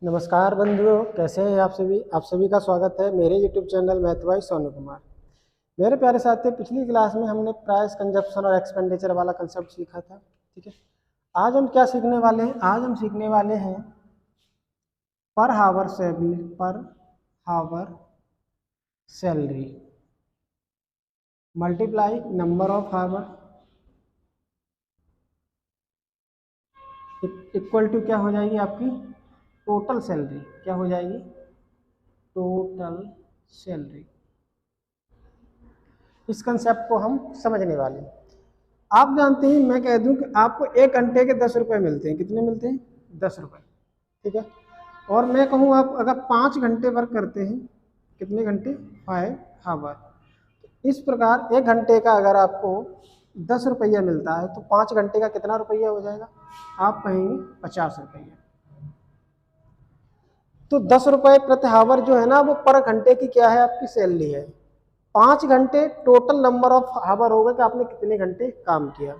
नमस्कार बंधुओं, कैसे हैं आप सभी का स्वागत है मेरे YouTube channel math bye Sonu Kumar. मेरे प्यारे साथियों, पिछली क्लास में हमने प्राइस, कंजप्शन और एक्सपेंडिचर वाला कंसेप्ट सीखा था। ठीक है, आज हम क्या सीखने वाले हैं? आज हम सीखने वाले हैं per hour salary multiply number of hour equal to क्या हो जाएगी आपकी टोटल सैलरी। क्या हो जाएगी? Total salary. इस कंसेप्ट को हम समझने वाले हैं। आप जानते हैं, मैं कह दूं कि आपको 1 घंटे के 10 रुपये मिलते हैं। कितने मिलते हैं? 10 रुपये। ठीक है, और मैं कहूँ आप अगर 5 घंटे वर्क करते हैं, कितने घंटे? 5 हावर। इस प्रकार 1 घंटे का अगर आपको 10 रुपया मिलता है तो 5 घंटे का कितना रुपया हो जाएगा? आप कहेंगे 50 रुपया। तो 10 रुपये प्रति हावर जो है ना, वो पर घंटे की क्या है? आपकी सैलरी है। 5 घंटे टोटल नंबर ऑफ हावर हो गए कि आपने कितने घंटे काम किया।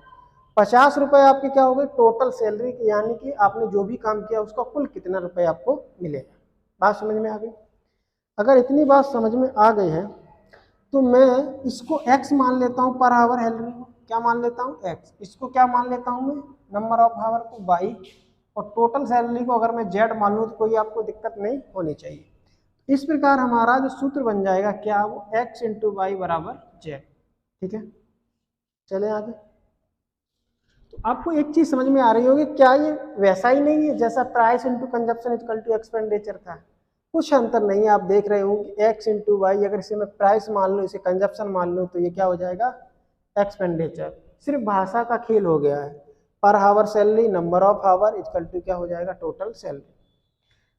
50 रुपये आपके क्या हो गए? टोटल सैलरी की, यानी कि आपने जो भी काम किया उसका कुल कितना रुपये आपको मिलेगा। बात समझ में आ गई? अगर इतनी बात समझ में आ गई है तो मैं इसको x मान लेता हूँ पर हावर सैलरी को। क्या मान लेता हूँ? x। इसको क्या मान लेता हूँ मैं? नंबर ऑफ हावर को y। और टोटल सैलरी को अगर मैं z मान लूँ तो कोई आपको दिक्कत नहीं होनी चाहिए। इस प्रकार हमारा जो सूत्र बन जाएगा क्या? वो x इंटू वाई बराबर z। ठीक है, चले आगे। तो आपको एक चीज समझ में आ रही होगी, क्या ये वैसा ही नहीं है जैसा price into consumption equal to expenditure था? कुछ अंतर नहीं है। आप देख रहे हो कि x इंटू वाई, अगर इसे मैं प्राइस मान लूँ, इसे कंजप्शन मान लूँ, तो ये क्या हो जाएगा? एक्सपेंडिचर। सिर्फ भाषा का खेल हो गया है। Per hour salary number of hour equal to क्या हो जाएगा? Total salary.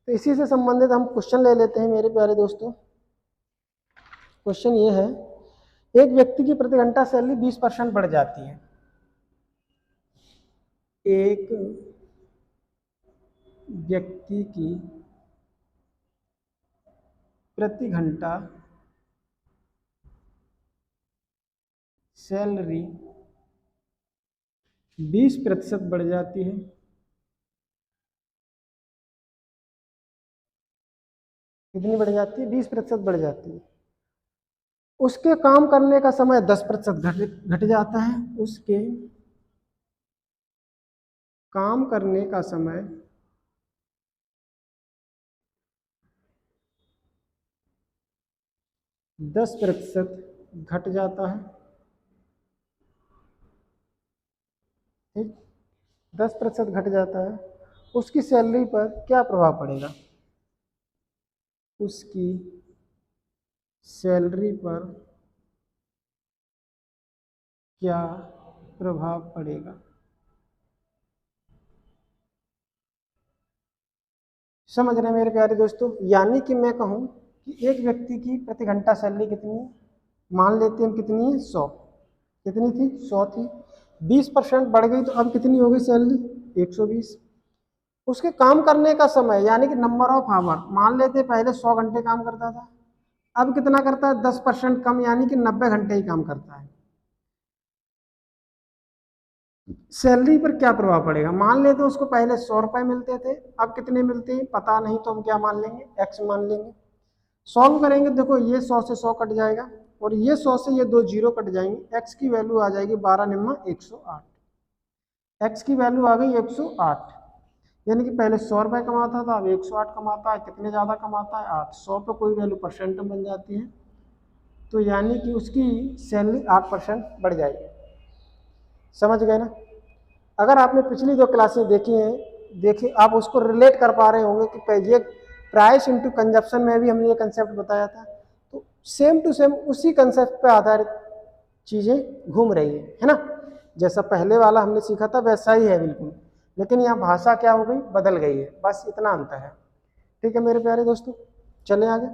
तो इसी से संबंधित हम क्वेश्चन ले लेते हैं मेरे प्यारे दोस्तों। क्वेश्चन ये है, एक व्यक्ति की प्रति घंटा सैलरी 20% बढ़ जाती है। एक व्यक्ति की प्रति घंटा सैलरी 20% बढ़ जाती है। कितनी बढ़ जाती है? 20% बढ़ जाती है। उसके काम करने का समय 10% घट जाता है। उसके काम करने का समय 10% घट जाता है। ठीक, 10% घट जाता है। उसकी सैलरी पर क्या प्रभाव पड़ेगा? उसकी सैलरी पर क्या प्रभाव पड़ेगा? समझ रहे हैं मेरे प्यारे दोस्तों? यानी कि मैं कहूं कि एक व्यक्ति की प्रति घंटा सैलरी कितनी है? मान लेते हैं कितनी है? 100। कितनी थी? 100 थी। 20% बढ़ गई तो अब कितनी हो गई सैलरी? 120। उसके काम करने का समय यानी कि नंबर ऑफ आवर, मान लेते पहले 100 घंटे काम करता था, अब कितना करता है? 10% कम, यानी कि 90 घंटे ही काम करता है। सैलरी पर क्या प्रभाव पड़ेगा? मान लेते उसको पहले 100 रुपये मिलते थे, अब कितने मिलते हैं पता नहीं, तो हम क्या मान लेंगे? x मान लेंगे। सॉल्व करेंगे, देखो ये 100 से 100 कट जाएगा और ये 100 से ये 2 जीरो कट जाएंगे। x की वैल्यू आ जाएगी 12 निम्मा 108। x की वैल्यू आ गई 108, यानी कि पहले 100 रुपये कमाता था, अब 108 कमाता है। कितने ज़्यादा कमाता है? 8। 100 पे कोई वैल्यू परसेंट में बन जाती है, तो यानी कि उसकी सैलरी 8% बढ़ जाएगी। समझ गए ना? अगर आपने पिछली 2 क्लासें देखी हैं, देखिए आप उसको रिलेट कर पा रहे होंगे कि ये प्राइस इंटू कंजप्शन में भी हमने ये कंसेप्ट बताया था। तो सेम टू सेम उसी कंसेप्ट पे आधारित चीज़ें घूम रही है ना? जैसा पहले वाला हमने सीखा था वैसा ही है बिल्कुल, लेकिन यहाँ भाषा क्या हो गई? बदल गई है, बस इतना अंतर है। ठीक है मेरे प्यारे दोस्तों, चलें आगे।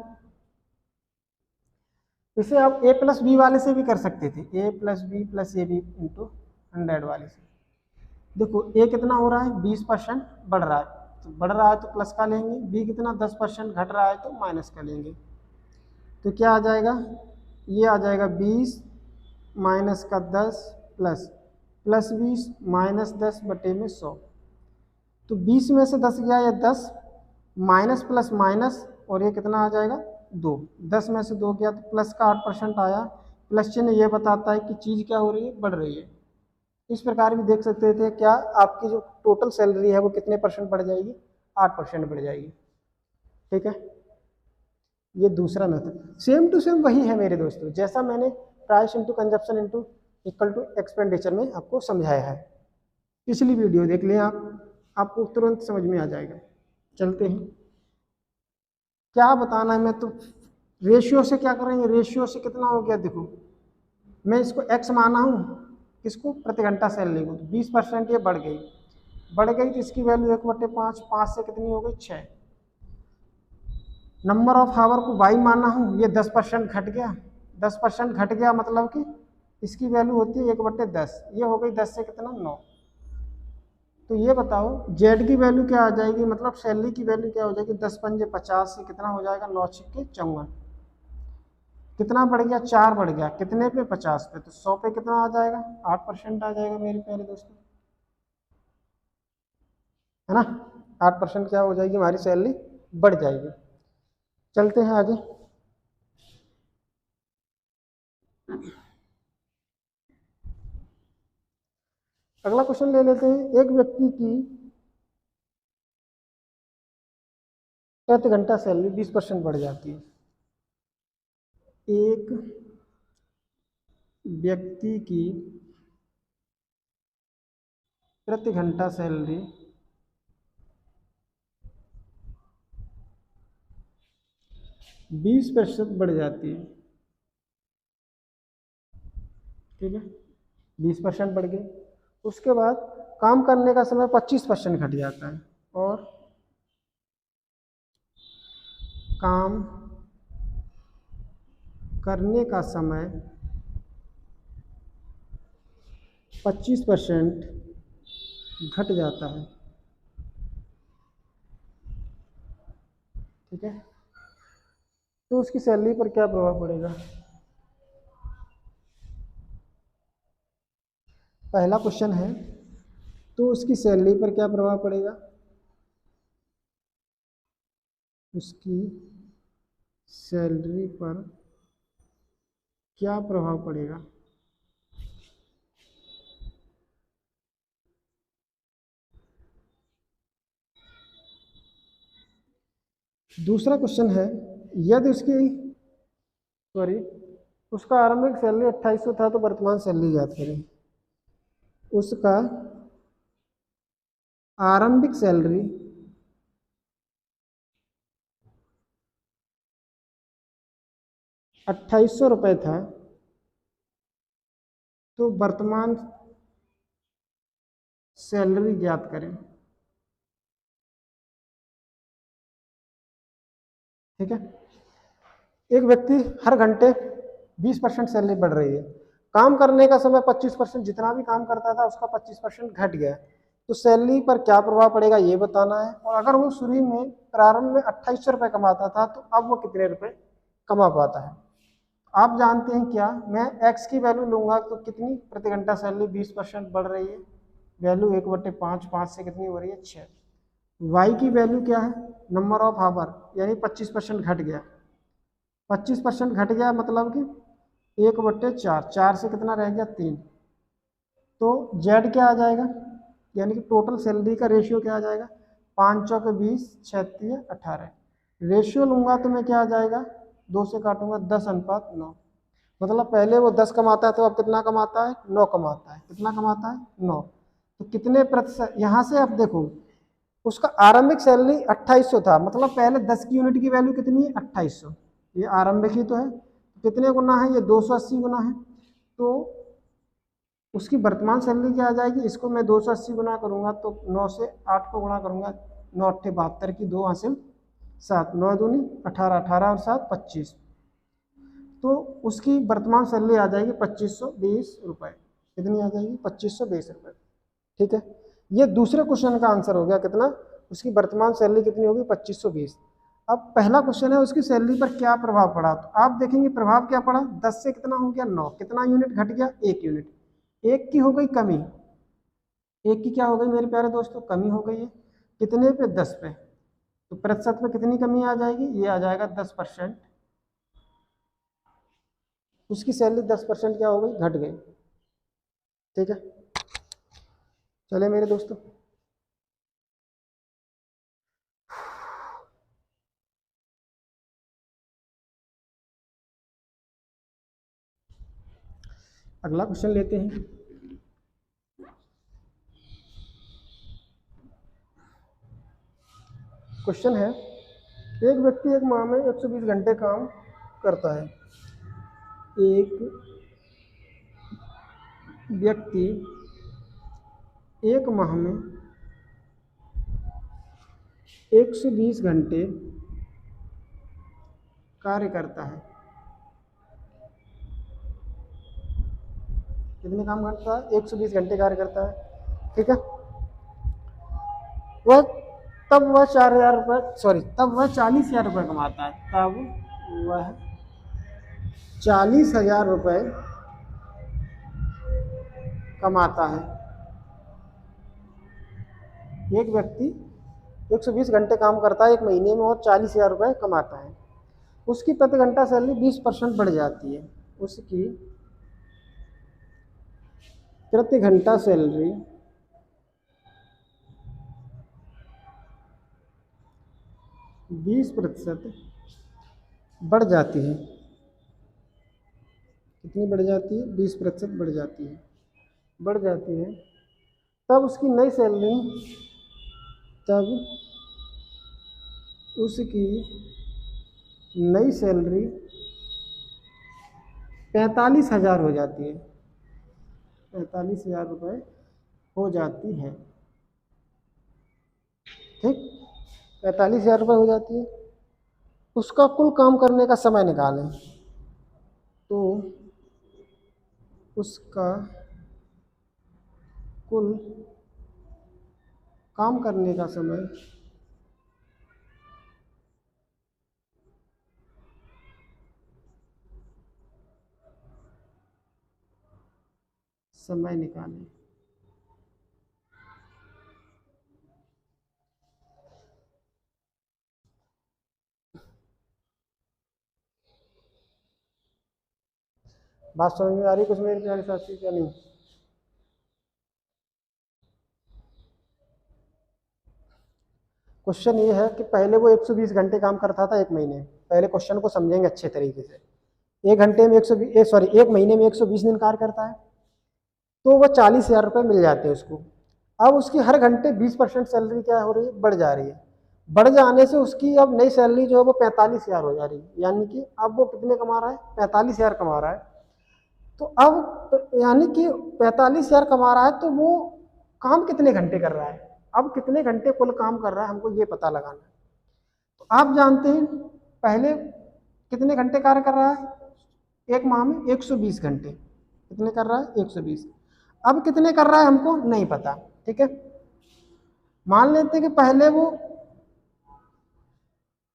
इसे आप a प्लस बी वाले से भी कर सकते थे, a plus B plus A B into 100 वाले से। देखो a कितना हो रहा है? 20% बढ़ रहा है, तो बढ़ रहा है तो प्लस का लेंगे। b कितना? 10% घट रहा है तो माइनस का लेंगे। तो क्या आ जाएगा? ये आ जाएगा 20 माइनस का 10 प्लस 20 माइनस 10 बटे में 100। तो 20 में से 10 गया या 10, माइनस प्लस माइनस, और ये कितना आ जाएगा 2। 10 में से 2 गया तो प्लस का 8% आया। प्लस चिन्ह ये बताता है कि चीज़ क्या हो रही है, बढ़ रही है। इस प्रकार भी देख सकते थे क्या आपकी जो टोटल सैलरी है वो कितने परसेंट बढ़ जाएगी, 8% बढ़ जाएगी। ठीक है, ये दूसरा मेथड सेम टू सेम वही है मेरे दोस्तों, जैसा मैंने price into consumption into equal to expenditure में आपको समझाया है। पिछली वीडियो देख लें आप, आपको तुरंत समझ में आ जाएगा। चलते हैं, क्या बताना है, मैं तो रेशियो से क्या करेंगे, रेशियो से कितना हो गया देखो, मैं इसको x माना हूँ, किसको, प्रति घंटा सैलरी को, तो 20% ये बढ़ गई तो इसकी वैल्यू 1/5, 5 से कितनी हो गई 6। नंबर ऑफ आवर को y माना हूँ, ये 10% घट गया, 10% घट गया मतलब कि इसकी वैल्यू होती है 1/10, ये हो गई 10 से कितना 9। तो ये बताओ z की वैल्यू क्या आ जाएगी, मतलब सैलरी की वैल्यू क्या हो जाएगी, 10 पंजे 50 से कितना हो जाएगा 9 छिक्के 54। कितना बढ़ गया, 4 बढ़ गया, कितने पे 50 पे, तो 100 पे कितना आ जाएगा, 8% आ जाएगा मेरे प्यारे दोस्तों, है ना। 8% क्या हो जाएगी, हमारी सैलरी बढ़ जाएगी। चलते हैं आगे, अगला क्वेश्चन ले लेते हैं। एक व्यक्ति की प्रति घंटा सैलरी 20% बढ़ जाती है। एक व्यक्ति की प्रति घंटा सैलरी 20% बढ़ जाती है। ठीक है, 20% बढ़ गई, उसके बाद काम करने का समय 25% घट जाता है, और काम करने का समय 25% घट जाता है। ठीक है, तो उसकी सैलरी पर क्या प्रभाव पड़ेगा। पहला क्वेश्चन है, तो उसकी सैलरी पर क्या प्रभाव पड़ेगा, उसकी सैलरी पर क्या प्रभाव पड़ेगा। दूसरा क्वेश्चन है, यदि उसका आरंभिक सैलरी 2800 था तो वर्तमान सैलरी याद करें। उसका आरंभिक सैलरी 2800 रुपये था, तो वर्तमान सैलरी ज्ञात करें। ठीक है, एक व्यक्ति हर घंटे 20% सैलरी बढ़ रही है, काम करने का समय 25%, जितना भी काम करता था उसका 25% घट गया, तो सैलरी पर क्या प्रभाव पड़ेगा ये बताना है। और अगर वो शुरू में प्रारंभ में 2800 रुपये कमाता था तो अब वो कितने रुपए कमा पाता है। आप जानते हैं क्या, मैं x की वैल्यू लूंगा तो कितनी, प्रति घंटा सैलरी 20% बढ़ रही है, वैल्यू 1/5, 5 से कितनी हो रही है 6। y की वैल्यू क्या है, नंबर ऑफ आवर, यानी 25% घट गया, 25% घट गया मतलब कि 1/4, 4 से कितना रह गया 3। तो z क्या आ जाएगा, यानी कि टोटल सैलरी का रेशियो क्या आ जाएगा, 5 चौके 20, 36 18। रेशियो लूंगा तो मैं क्या आ जाएगा, 2 से काटूंगा 10:9। मतलब पहले वो 10 कमाता है तो अब कितना कमाता है, 9 कमाता है, कितना कमाता है 9। तो कितने प्रतिशत, यहाँ से आप देखो उसका आरंभिक सैलरी 2800 था, मतलब पहले 10 की यूनिट की वैल्यू कितनी है 2800, ये आरंभिक ही तो है, कितने गुना है ये 280 गुना है। तो उसकी वर्तमान सैलरी क्या आ जाएगी, इसको मैं 280 गुना करूंगा तो 9 से 8 को गुना करूंगा, 9 8 72 की 2 हासिल 7, 9 दूनी 18, 18 और 7 25, तो उसकी वर्तमान सैलरी आ जाएगी 2520 रुपये। कितनी आ जाएगी 2520 रुपये। ठीक है, ये दूसरे क्वेश्चन का आंसर हो गया, कितना, उसकी वर्तमान सैलरी कितनी होगी 2520। अब पहला क्वेश्चन है उसकी सैलरी पर क्या प्रभाव पड़ा, तो आप देखेंगे प्रभाव क्या पड़ा, 10 से कितना हो गया 9, कितना यूनिट घट गया 1 यूनिट, एक की हो गई कमी, एक की क्या हो गई मेरे प्यारे दोस्तों, कमी हो गई है, कितने पे 10 पे। तो प्रतिशत में कितनी कमी आ जाएगी, ये आ जाएगा 10%। उसकी सैलरी 10% क्या हो गई, घट गई। ठीक है, चले मेरे दोस्तों। अगला क्वेश्चन लेते हैं। क्वेश्चन है, एक व्यक्ति एक माह में 120 घंटे काम करता है। एक व्यक्ति एक माह में 120 घंटे कार्य करता है। कितने काम करता है, 120 घंटे कार्य करता है। ठीक है, वह तब वह 4,000 रुपये, सॉरी, तब वह 40,000 रुपये कमाता है। तब वह 40,000 रुपये कमाता है। एक व्यक्ति 120 घंटे काम करता है एक महीने में और 40,000 रुपये कमाता है। उसकी प्रति घंटा सैलरी 20% बढ़ जाती है। उसकी प्रति घंटा सैलरी 20% बढ़ जाती है। कितनी बढ़ जाती है, 20% बढ़ जाती है, बढ़ जाती है। तब उसकी नई सैलरी, तब उसकी नई सैलरी 45,000 हो जाती है। 45,000 रुपये हो जाती है। ठीक, 45,000 रुपये हो जाती है। उसका कुल काम करने का समय निकालें तो उसका कुल काम करने का समय निकालें। बात समझ में आ रही कुछ मेरे प्यारे साथी, क्या नहीं? क्वेश्चन ये है कि पहले वो 120 घंटे काम करता था एक महीने। पहले क्वेश्चन को समझेंगे अच्छे तरीके से। एक घंटे में 120, सॉरी, एक महीने में 120 दिन कार्य करता है, तो वह 40,000 रुपये मिल जाते हैं उसको। अब उसकी हर घंटे 20% सैलरी क्या हो रही है, बढ़ जा रही है। बढ़ जाने से उसकी अब नई सैलरी जो है वो 45,000 हो जा रही है। यानी कि अब वो कितने कमा रहा है, 45,000 कमा रहा है। तो अब यानी कि 45,000 कमा रहा है, तो वो काम कितने घंटे कर रहा है, अब कितने घंटे कुल काम कर रहा है, हमको ये पता लगाना है। तो आप जानते हैं पहले कितने घंटे कार्य कर रहा है, एक माह में 120 घंटे। कितने कर रहा है, 120। अब कितने कर रहा है हमको नहीं पता। ठीक है, मान लेते हैं कि पहले वो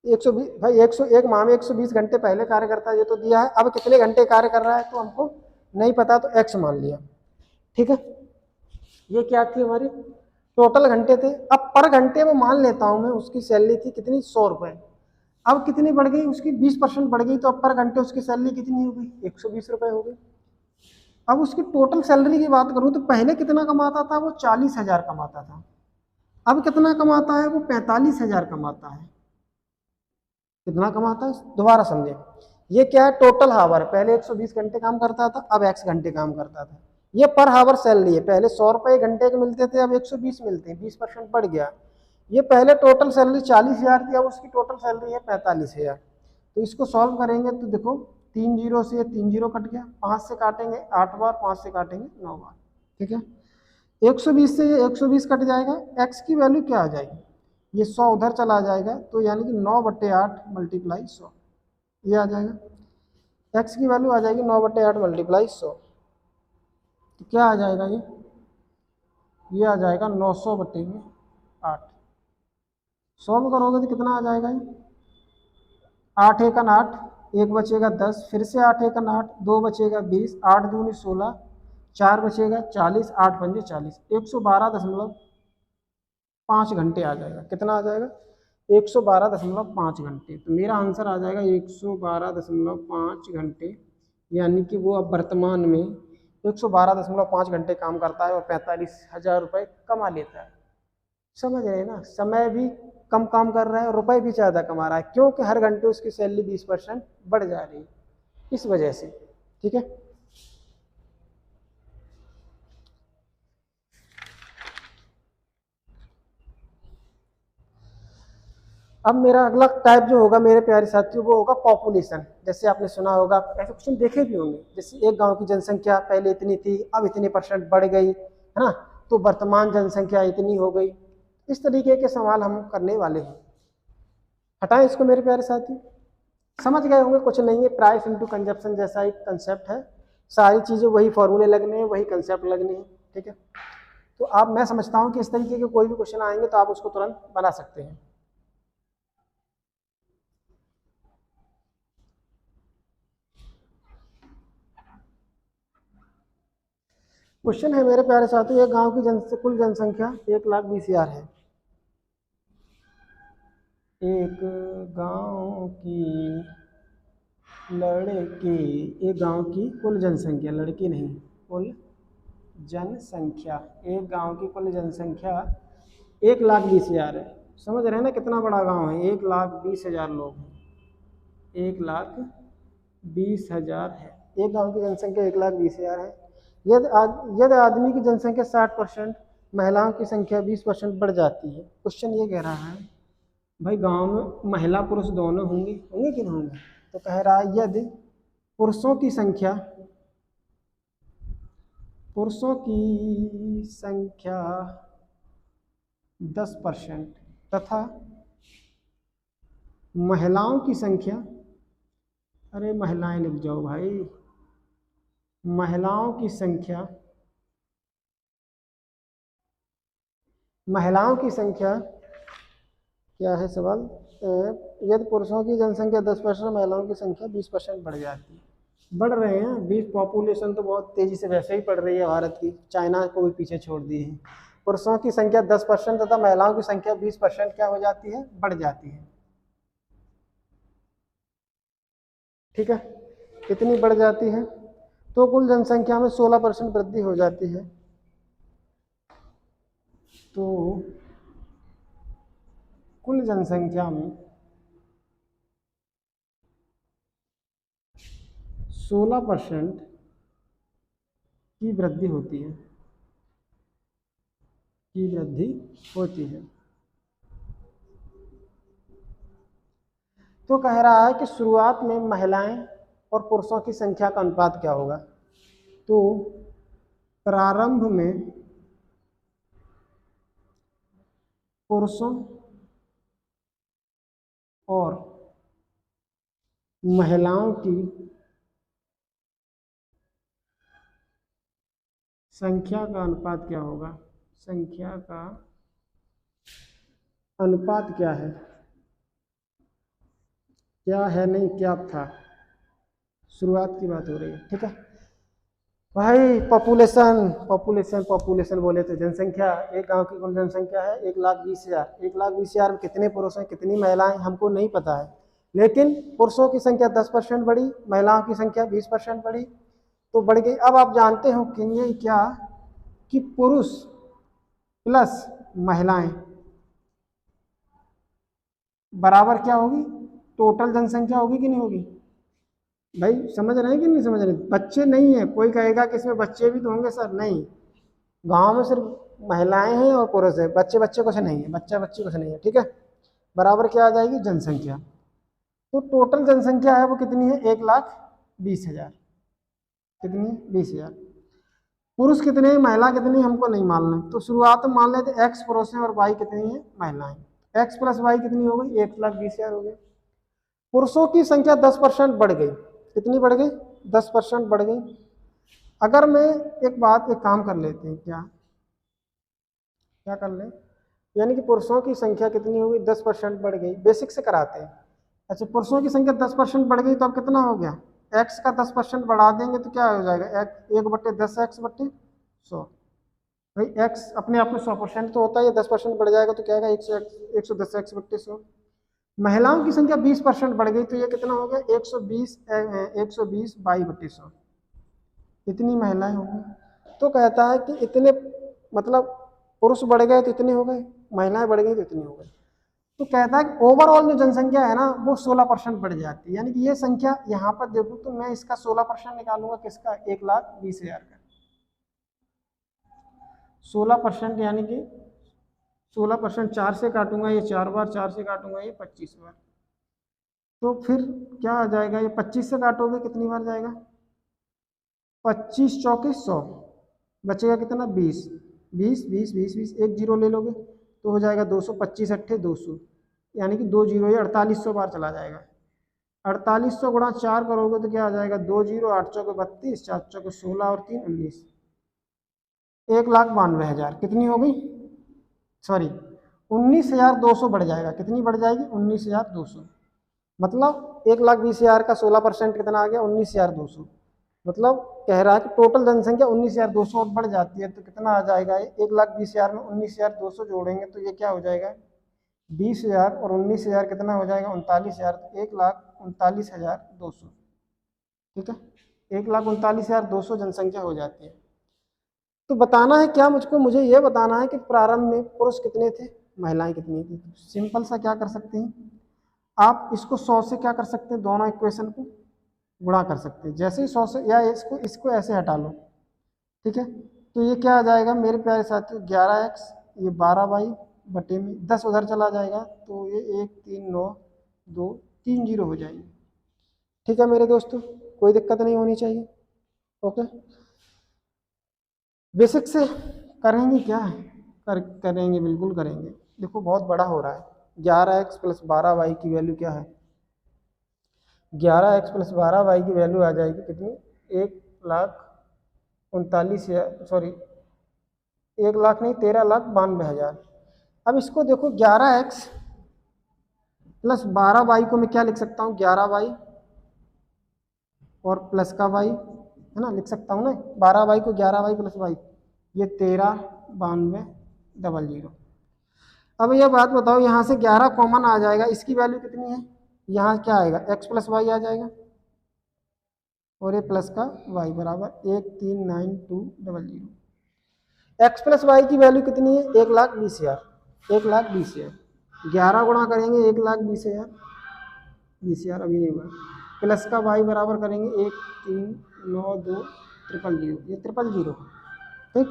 120, भाई 101 माह में 120 घंटे पहले कार्य करता है, ये तो दिया है। अब कितने घंटे कार्य कर रहा है तो हमको नहीं पता, तो x मान लिया। ठीक है, ये क्या थी हमारी टोटल घंटे थे। अब पर घंटे वो मान लेता हूं मैं, उसकी सैलरी थी कितनी, 100 रुपये। अब कितनी बढ़ गई, उसकी 20% बढ़ गई, तो अब पर घंटे उसकी सैलरी कितनी हो गई, 120 रुपये हो गई। अब उसकी टोटल सैलरी की बात करूं तो पहले कितना कमाता था, वो 40,000 कमाता था। अब कितना कमाता है, वो 45,000 कमाता है। कितना कमाता है, दोबारा समझे, ये क्या है, टोटल हावर। पहले 120 घंटे काम करता था, अब x घंटे काम करता था। ये पर हावर सैलरी है। पहले 100 रुपये घंटे के मिलते थे, अब 120 मिलते हैं, 20% बढ़ गया। ये पहले टोटल सैलरी 40,000 थी, अब उसकी टोटल सैलरी है 45,000। तो इसको सॉल्व करेंगे तो देखो 3 जीरो से 3 जीरो कट गया, 5 से काटेंगे 8 बार, 5 से काटेंगे 9 बार। ठीक है, 120 से ये 120 कट जाएगा, x की वैल्यू क्या आ जाएगी, ये 100 उधर चला जाएगा, तो यानी कि 9/8 मल्टीप्लाई 100 ये आ जाएगा। x की वैल्यू आ जाएगी 9/8 मल्टीप्लाई 100, तो क्या आ जाएगा, ये आ जाएगा 900/8। सॉल्व करोगे तो कितना आ जाएगा, ये 8 एकन 8, 1 बचेगा 10, फिर से 8 एकन 8, 2 बचेगा 20, 8 दूनी 16, 4 बचेगा 40, 8 पंजे 40, 112.5 घंटे आ जाएगा। कितना आ जाएगा, 112.5 घंटे। तो मेरा आंसर आ जाएगा 112.5 घंटे, यानी कि वो अब वर्तमान में 112.5 घंटे काम करता है और 45,000 रुपये कमा लेता है। समझ रहे हैं ना, समय भी कम काम कर रहा है और रुपए भी ज़्यादा कमा रहा है, क्योंकि हर घंटे उसकी सैलरी 20% बढ़ जा रही है, इस वजह से। ठीक है, अब मेरा अगला टाइप जो होगा मेरे प्यारे साथियों, वो होगा पॉपुलेशन। जैसे आपने सुना होगा, ऐसे क्वेश्चन देखे भी होंगे, जैसे एक गांव की जनसंख्या पहले इतनी थी, अब इतने % बढ़ गई है ना, तो वर्तमान जनसंख्या इतनी हो गई। इस तरीके के सवाल हम करने वाले हैं। हटाएं इसको मेरे प्यारे साथी, समझ गए होंगे, कुछ नहीं है, प्राइस इनटू कंजप्शन जैसा एक कंसेप्ट है, सारी चीज़ें वही फॉर्मूले लगने हैं, वही कंसेप्ट लगने हैं। ठीक है, तो आप, मैं समझता हूँ कि इस तरीके के कोई भी क्वेश्चन आएंगे तो आप उसको तुरंत बना सकते हैं। क्वेश्चन है मेरे प्यारे साथियों, एक गांव की कुल जनसंख्या 1,20,000 है। एक गांव की लड़की, एक गांव की कुल जनसंख्या, लड़की नहीं, कुल जनसंख्या, एक गांव की कुल जनसंख्या 1,20,000 है। समझ रहे हैं ना, कितना बड़ा गांव है, 1,20,000 लोग हैं, 1,20,000 है, एक गांव की जनसंख्या 1,20,000 है। यदि आदमी की जनसंख्या 60%, महिलाओं की संख्या 20% बढ़ जाती है। क्वेश्चन ये कह रहा है भाई, गांव में महिला पुरुष दोनों होंगे, होंगे कि नहीं होंगे? तो कह रहा है यदि पुरुषों की संख्या 10% तथा महिलाओं की संख्या, अरे महिलाएं लिख जाओ भाई, महिलाओं की संख्या, महिलाओं की संख्या क्या है सवाल, यदि पुरुषों की जनसंख्या 10%, महिलाओं की संख्या 20% बढ़ जाती है। बढ़ रहे हैं, 20 पॉपुलेशन तो बहुत तेज़ी से वैसे ही बढ़ रही है भारत की, चाइना को भी पीछे छोड़ दिए हैं। पुरुषों की संख्या 10% तथा महिलाओं की संख्या 20% क्या हो जाती है, बढ़ जाती है। ठीक है, कितनी बढ़ जाती है, तो कुल जनसंख्या में 16% वृद्धि हो जाती है। तो कुल जनसंख्या में 16% की वृद्धि होती है, की वृद्धि होती है। तो कह रहा है कि शुरुआत में महिलाएं और पुरुषों की संख्या का अनुपात क्या होगा। तो प्रारंभ में पुरुषों और महिलाओं की संख्या का अनुपात क्या होगा, संख्या का अनुपात क्या है, क्या है नहीं, क्या था, शुरुआत की बात हो रही है। ठीक है भाई, पॉपुलेशन पॉपुलेशन पॉपुलेशन बोले तो जनसंख्या, एक गांव की कुल जनसंख्या है 1,20,000, 1,20,000 में कितने पुरुष हैं कितनी महिलाएं हमको नहीं पता है, लेकिन पुरुषों की संख्या 10% बढ़ी, महिलाओं की संख्या 20% बढ़ी, तो बढ़ गई। अब आप जानते हो कि ये क्या, कि पुरुष प्लस महिलाएं बराबर क्या होगी, टोटल जनसंख्या होगी कि नहीं होगी। भाई समझ रहे हैं कि नहीं समझ रहे, बच्चे नहीं है, कोई कहेगा कि इसमें बच्चे भी तो होंगे सर, नहीं, गांव में सिर्फ महिलाएं हैं और पुरुष है, बच्चे बच्चे कुछ नहीं है, बच्चा बच्ची कुछ नहीं है। ठीक है, बराबर क्या आ जाएगी, जनसंख्या। तो टोटल जनसंख्या है वो कितनी है, 1,20,000, कितनी, 20,000। पुरुष कितने हैं, महिला कितनी, हमको नहीं मालूम है, तो शुरुआत में मान लेते एक्स पुरुष है और वाई कितनी है, महिलाएं, एक्स प्लस वाई कितनी हो गई, 1,20,000 हो गई। पुरुषों की संख्या 10% बढ़ गई, कितनी बढ़ गई, 10% बढ़ गई। अगर मैं एक काम कर लेते हैं, क्या क्या कर लें, यानी कि पुरुषों की संख्या कितनी हो गई, 10% बढ़ गई, बेसिक से कराते हैं। अच्छा, पुरुषों की संख्या 10% बढ़ गई तो अब कितना हो गया, एक्स का 10% बढ़ा देंगे तो क्या हो जाएगा, 1/10 एक्स बट्टे 100। भाई एक्स अपने आप में 100% तो होता है, ये 10% बढ़ जाएगा तो क्या आएगा 110 एक्स बट्टे 100। महिलाओं की संख्या 20% बढ़ गई तो ये कितना हो गया 120 बाई बट्टे 100, इतनी महिलाएं होंगी। तो कहता है कि इतने मतलब पुरुष बढ़ गए तो इतने हो गए, महिलाएं बढ़ गई तो इतनी हो गई। तो कहता है कि ओवरऑल जो जनसंख्या है ना वो 16% बढ़ जाती है, यानी कि ये संख्या यहाँ पर देखूँ तो मैं इसका 16% निकालूंगा किसका, 1,20,000 का। 16% यानी कि 16% 4 से काटूंगा ये 4 बार, 4 से काटूंगा ये 25 बार, तो फिर क्या आ जाएगा, ये 25 से काटोगे कितनी बार जाएगा, 25 चौके 100, बचेगा कितना 20, 20 एक जीरो ले लोगे तो हो जाएगा 200, 25 अट्ठे 200, यानी कि 2 जीरो ये 4800 बार चला जाएगा। 4800 गुणा 4 करोगे तो क्या आ जाएगा 2 जीरो, 8 चौके 32, 4 चौके 16 और 3 19, 1,92,000 कितनी हो गई, सॉरी 19,200 बढ़ जाएगा, कितनी बढ़ जाएगी 19,200, मतलब 1,20,000 का 16% कितना आ गया 19,200, मतलब कह रहा है कि टोटल जनसंख्या 19,200 और बढ़ जाती है तो कितना आ जाएगा, 1,20,000 में 19,200 जोड़ेंगे तो ये क्या हो जाएगा 20,000 और 19,000 कितना हो जाएगा 39,000, 1,39,200, ठीक है 1,39,200 जनसंख्या हो जाती है। तो बताना है क्या मुझको, मुझे ये बताना है कि प्रारंभ में पुरुष कितने थे महिलाएं कितनी थी। सिंपल सा क्या कर सकते हैं आप, इसको 100 से क्या कर सकते हैं, दोनों इक्वेशन को गुणा कर सकते हैं, जैसे ही 100 से, या इसको ऐसे हटा लो, ठीक है तो ये क्या आ जाएगा मेरे प्यारे साथियों 11x, ये 12y बटे में 10 उधर चला जाएगा तो ये 1,3,9,2 3 जीरो हो जाएंगे। ठीक है मेरे दोस्तों, कोई दिक्कत नहीं होनी चाहिए। ओके, बेसिक से करेंगे क्या, करेंगे बिल्कुल करेंगे। देखो बहुत बड़ा हो रहा है, 11x प्लस 12y की वैल्यू क्या है, 11x प्लस 12y की वैल्यू आ जाएगी कितनी, 1,39,000 सॉरी 1,00,000 नहीं 13,92,000। अब इसको देखो 11x प्लस 12y को मैं क्या लिख सकता हूँ, 11y और प्लस का y है ना, लिख सकता हूँ ना 12y को 11y प्लस y, ये 13,92,000। अब ये बात बताओ यहाँ से 11 कॉमन आ जाएगा, इसकी वैल्यू कितनी है, यहाँ क्या आएगा x प्लस वाई आ जाएगा और ये प्लस का y बराबर 1,39,200। x प्लस वाई की वैल्यू कितनी है 1,20,000, 1,20,000 11 गुणा करेंगे 1,20,000 अभी नहीं हुआ, प्लस का y बराबर करेंगे 1,3,9,2,000 ये 000, ठीक।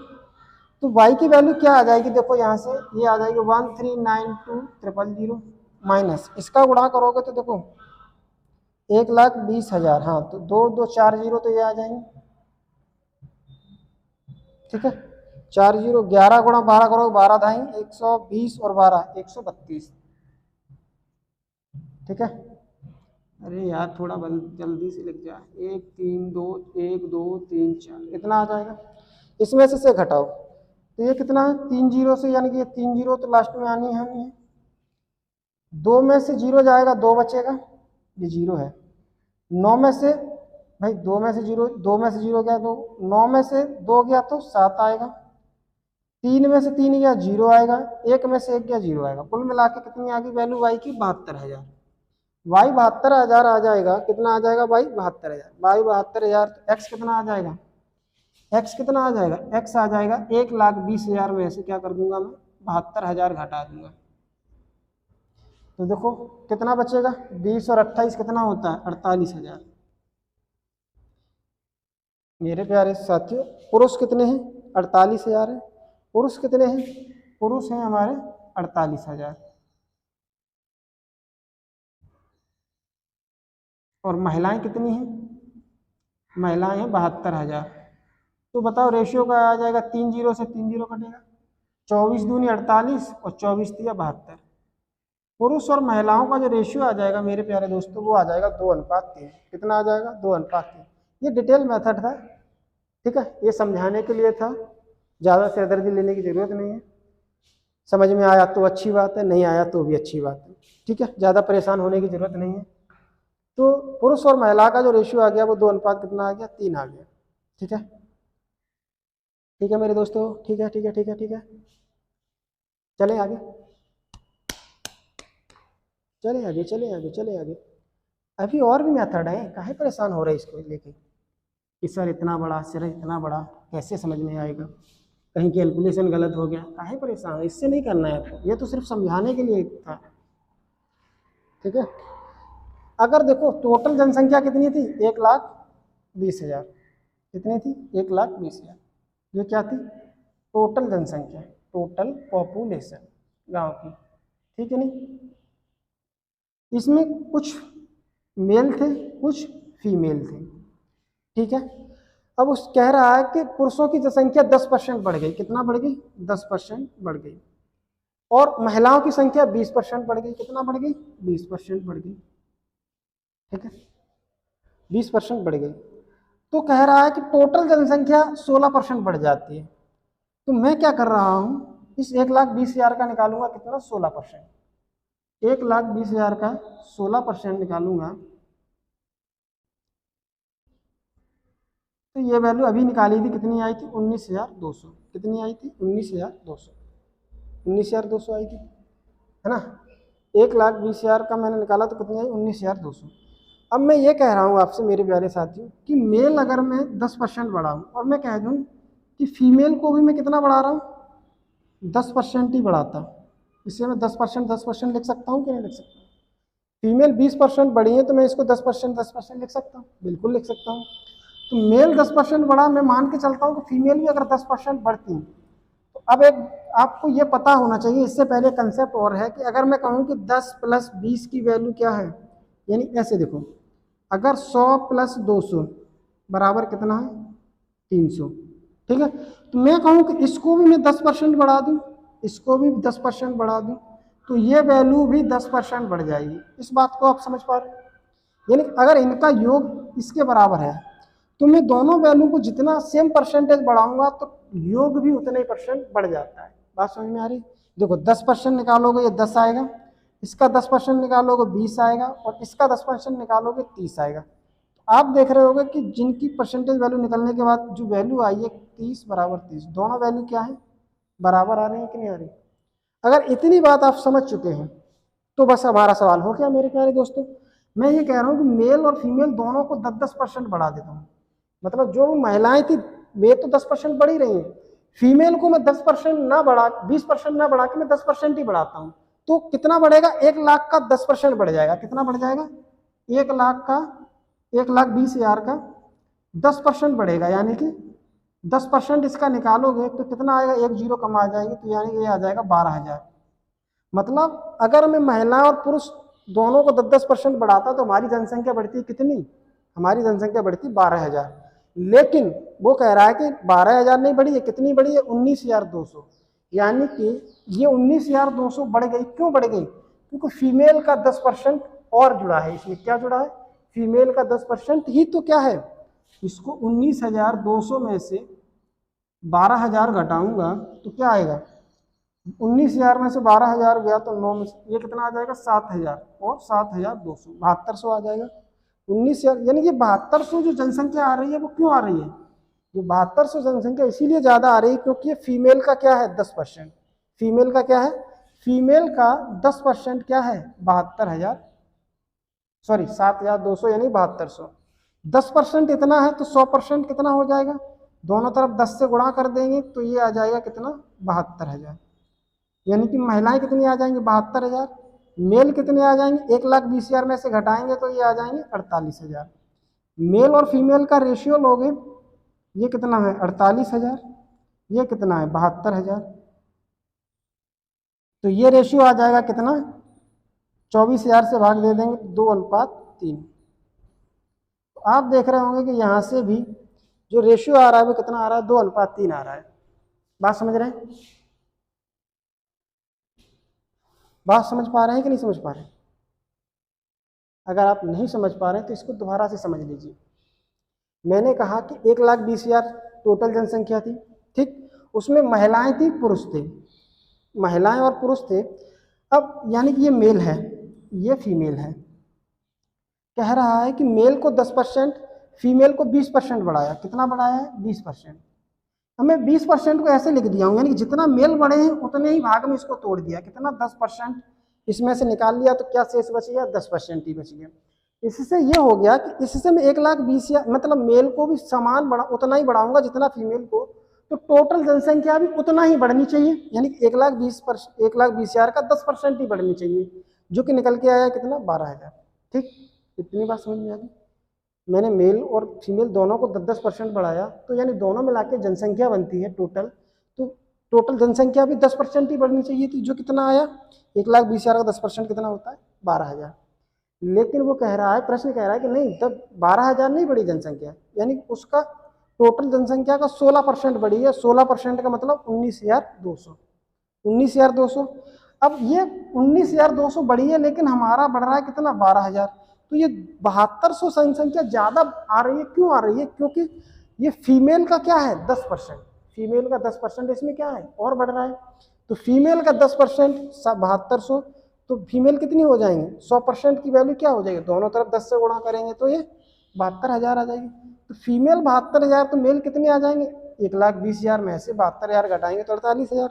तो y की वैल्यू क्या आ जाएगी, देखो यहाँ से ये आ जाएगी 1,3,9,2,000 माइनस इसका गुणा करोगे तो देखो 1,20,000, हाँ तो 2 4 जीरो तो ये आ जाएंगे, ठीक है 4 जीरो, 11 गुणा 12 करोगे 12 ढाई 120 और 12 132, ठीक है। अरे यार थोड़ा जल्दी से लिख जा, 1 3 2 1 2 3 4 इतना आ जाएगा, इसमें से घटाओ तो ये कितना है 3 जीरो से, यानी कि ये 3 जीरो तो लास्ट में आनी है, 2 में से 0 जाएगा 2 बचेगा, ये 0 है, 9 में से भाई 2 में से 0 गया तो 9 में से 2 गया तो 7 आएगा, 3 में से 3 गया 0 आएगा, 1 में से 1 गया 0 आएगा, कुल मिला के कितनी आ गई वैल्यू y की 72,000, y 72,000 आ जाएगा, कितना आ जाएगा y 72,000, y 72,000 तो x कितना आ जाएगा, x कितना आ जाएगा, x आ जाएगा 1,20,000 में से क्या कर दूंगा मैं 72,000 घटा दूंगा, तो देखो कितना बचेगा 20 और 28 कितना होता है 48,000। मेरे प्यारे साथियों पुरुष कितने हैं 48,000 है, पुरुष कितने हैं, पुरुष हैं हमारे 48,000 और महिलाएं कितनी हैं, महिलाएं हैं 72,000। तो बताओ रेशियो का आ जाएगा 3 जीरो से 3 जीरो कटेगा, 24 दूनी 48 और 24 दिया 72, पुरुष और महिलाओं का जो रेशियो आ जाएगा मेरे प्यारे दोस्तों वो आ जाएगा 2:3, कितना आ जाएगा 2:3। ये डिटेल मेथड था, ठीक है, ये समझाने के लिए था, ज़्यादा सिरदर्दी लेने की ज़रूरत नहीं है, समझ में आया तो अच्छी बात है, नहीं आया तो भी अच्छी बात है, ठीक है, ज़्यादा परेशान होने की ज़रूरत नहीं है। तो पुरुष और महिला का जो रेशियो आ गया वो 2 अनुपात कितना आ गया 3 आ गया, ठीक है। ठीक है मेरे दोस्तों, ठीक है ठीक है ठीक है ठीक है। चले आगे, चले आगे, चले आगे, चले आगे। अभी और भी मेथड है, काहे परेशान हो रहे इसको लेके कि सर इतना बड़ा, सर इतना बड़ा, कैसे समझ में आएगा, कहीं कैलकुलेशन गलत हो गया, काहे परेशान, इससे नहीं करना है आपको, ये तो सिर्फ समझाने के लिए था। ठीक है, अगर देखो टोटल जनसंख्या कितनी थी, 1,20,000। कितनी थी, 1,20,000। ये क्या थी, टोटल जनसंख्या, टोटल पॉपुलेशन गांव की। ठीक है नहीं, इसमें कुछ मेल थे, कुछ फीमेल थे। ठीक है, अब उस कह रहा है कि पुरुषों की जनसंख्या 10% बढ़ गई। कितना बढ़ गई, 10% बढ़ गई। और महिलाओं की संख्या 20% बढ़ गई। कितना बढ़ गई, 20% बढ़ गई। ठीक है, 20% बढ़ गई। तो कह रहा है कि टोटल जनसंख्या 16% बढ़ जाती है। तो मैं क्या कर रहा हूं, इस 1,20,000 का निकालूंगा कितना, 16%। 1,20,000 का 16% निकालूंगा तो ये वैल्यू अभी निकाली थी, कितनी आई थी, 19,200। कितनी आई थी, 19,200। 19,200 आई थी, है ना। 1,20,000 का मैंने निकाला तो कितनी आई, 19,200। अब मैं ये कह रहा हूँ आपसे मेरे प्यारे साथियों कि मेल अगर मैं 10% बढ़ाऊँ और मैं कह दूँ कि फीमेल को भी मैं कितना बढ़ा रहा हूँ, 10% ही बढ़ाता हूँ। इससे मैं 10% लिख सकता हूँ कि नहीं लिख सकता। फीमेल 20% बढ़ी है तो मैं इसको 10% लिख सकता हूँ, बिल्कुल लिख सकता हूँ। तो मेल 10% बढ़ा, मैं मान के चलता हूँ कि फीमेल भी अगर 10% बढ़ती तो अब एक आपको ये पता होना चाहिए, इससे पहले कंसेप्ट और है कि अगर मैं कहूँ कि 10 + 20 की वैल्यू क्या है, यानी ऐसे देखो, अगर 100 + 200 बराबर कितना है, 300। ठीक है, तो मैं कहूँ कि इसको भी मैं 10% बढ़ा दूँ, इसको भी 10% बढ़ा दूँ, तो ये वैल्यू भी 10% बढ़ जाएगी। इस बात को आप समझ पा रहे हो, यानी अगर इनका योग इसके बराबर है तो मैं दोनों वैल्यू को जितना सेम परसेंटेज बढ़ाऊंगा तो योग भी उतने ही % बढ़ जाता है। बात समझ में आ रही, देखो 10% निकालोगे ये 10 आएगा, इसका 10% निकालोगे 20 आएगा, और इसका 10% निकालोगे 30 आएगा। तो आप देख रहे होगे कि जिनकी परसेंटेज वैल्यू निकलने के बाद जो वैल्यू आई है 30 बराबर 30, दोनों वैल्यू क्या है, बराबर आ रही है कि नहीं आ रही। अगर इतनी बात आप समझ चुके हैं तो बस हमारा सवाल हो गया मेरे प्यारे दोस्तों। मैं ये कह रहा हूँ कि मेल और फीमेल दोनों को 10-10% बढ़ा देता हूँ, मतलब जो महिलाएं थी वे तो 10% बढ़ ही रही हैं, फीमेल को मैं 10% ना बढ़ा, 20% ना बढ़ा के मैं 10% ही बढ़ाता हूँ। तो कितना बढ़ेगा, 1,00,000 का 10% बढ़ जाएगा। कितना बढ़ जाएगा, 1,00,000 का, 1,20,000 का 10% बढ़ेगा, यानी कि 10% इसका निकालोगे तो कितना आएगा, एक जीरो कम आ जाएगी, तो यानी ये आ जाएगा 12,000। मतलब अगर मैं महिला और पुरुष दोनों को 10-10% बढ़ाता तो हमारी जनसंख्या बढ़ती कितनी, हमारी जनसंख्या बढ़ती 12,000। लेकिन वो कह रहा है कि 12,000 नहीं बढ़ी है, कितनी बढ़ी है, 19,200। यानी कि ये 19,200 बढ़ गई। क्यों बढ़ गई, क्योंकि फीमेल का 10% और जुड़ा है इसमें। क्या जुड़ा है, फीमेल का 10% ही तो क्या है। इसको 19,200 में से 12,000 घटाऊंगा तो क्या आएगा, 19,000 में से 12,000 गया तो 9 में से ये कितना आ जाएगा, 7,000, और 7,200, 7,200 आ जाएगा। 19,000 यानी कि 7,200 जो जनसंख्या आ रही है वो क्यों आ रही है, ये 7,200 जनसंख्या इसीलिए ज्यादा आ रही है क्योंकि ये फीमेल का क्या है, 10%। फीमेल का क्या है, फीमेल का 10% क्या है, 72,000, सॉरी 7,200 यानी 7,200। 10% इतना है तो 100% कितना हो जाएगा, दोनों तरफ 10 से गुणा कर देंगे तो ये आ जाएगा कितना, 72,000। यानी कि महिलाएं कितनी आ जाएंगी, 72,000। मेल कितने आ जाएंगे, 1,20,000 में से घटाएंगे तो ये आ जाएंगे 48,000। मेल और फीमेल का रेशियो लोगे, ये कितना है 48,000, ये कितना है 72,000, तो ये रेशियो आ जाएगा कितना, 24,000 से भाग दे देंगे 2:3। तो आप देख रहे होंगे कि यहाँ से भी जो रेशियो आ रहा है वो कितना आ रहा है, 2:3 आ रहा है। बात समझ रहे हैं, बात समझ पा रहे हैं कि नहीं समझ पा रहे हैं। अगर आप नहीं समझ पा रहे हैं तो इसको दोबारा से समझ लीजिए। मैंने कहा कि 1,20,000 टोटल जनसंख्या थी, ठीक, उसमें महिलाएं थी, पुरुष थे, महिलाएं और पुरुष थे। अब यानी कि ये मेल है, ये फीमेल है। कह रहा है कि मेल को 10%, फीमेल को 20% बढ़ाया। कितना बढ़ाया है, 20%। अब मैं 20% को ऐसे लिख दिया हूँ, यानी कि जितना मेल बढ़े हैं उतने ही भाग में इसको तोड़ दिया, कितना 10% इसमें से निकाल लिया, तो क्या शेष बच गया, 10% ही बच गया। इससे ये हो गया कि इससे मैं 1,20,000 या मतलब मेल को भी समान बढ़ा उतना ही बढ़ाऊंगा जितना फीमेल को, तो टोटल जनसंख्या भी उतना ही बढ़नी चाहिए, यानी कि 1,20,000 का 10% ही बढ़नी चाहिए, जो कि निकल के आया कितना, 12,000। ठीक, इतनी बात समझ में आ गई। मैंने मेल और फीमेल दोनों को 10% बढ़ाया, तो यानी दोनों मिला के जनसंख्या बनती है टोटल, तो टोटल जनसंख्या भी 10% ही बढ़नी चाहिए थी, जो कितना आया 1,20,000 का 10% कितना होता है, 12,000। लेकिन वो कह रहा है, प्रश्न कह रहा है कि नहीं, तब 12,000 नहीं बढ़ी जनसंख्या, यानी उसका टोटल जनसंख्या का 16% बढ़ी है। 16% का मतलब 19,200। 19,200। अब ये 19,200 बढ़ी है, लेकिन हमारा बढ़ रहा है कितना, 12,000। तो ये 7200 जनसंख्या ज्यादा आ रही है। क्यों आ रही है, क्योंकि ये फीमेल का क्या है, 10%। फीमेल का 10% इसमें क्या है, और बढ़ रहा है। तो फीमेल का 10% 7200, तो फीमेल कितनी हो जाएंगे, 100% की वैल्यू क्या हो जाएगी, दोनों तरफ 10 से गुणा करेंगे तो ये 72,000 आ जाएगी। तो फीमेल 72,000, तो मेल कितने आ जाएंगे, 1,20,000 में से 72,000 घटाएंगे तो 48,000।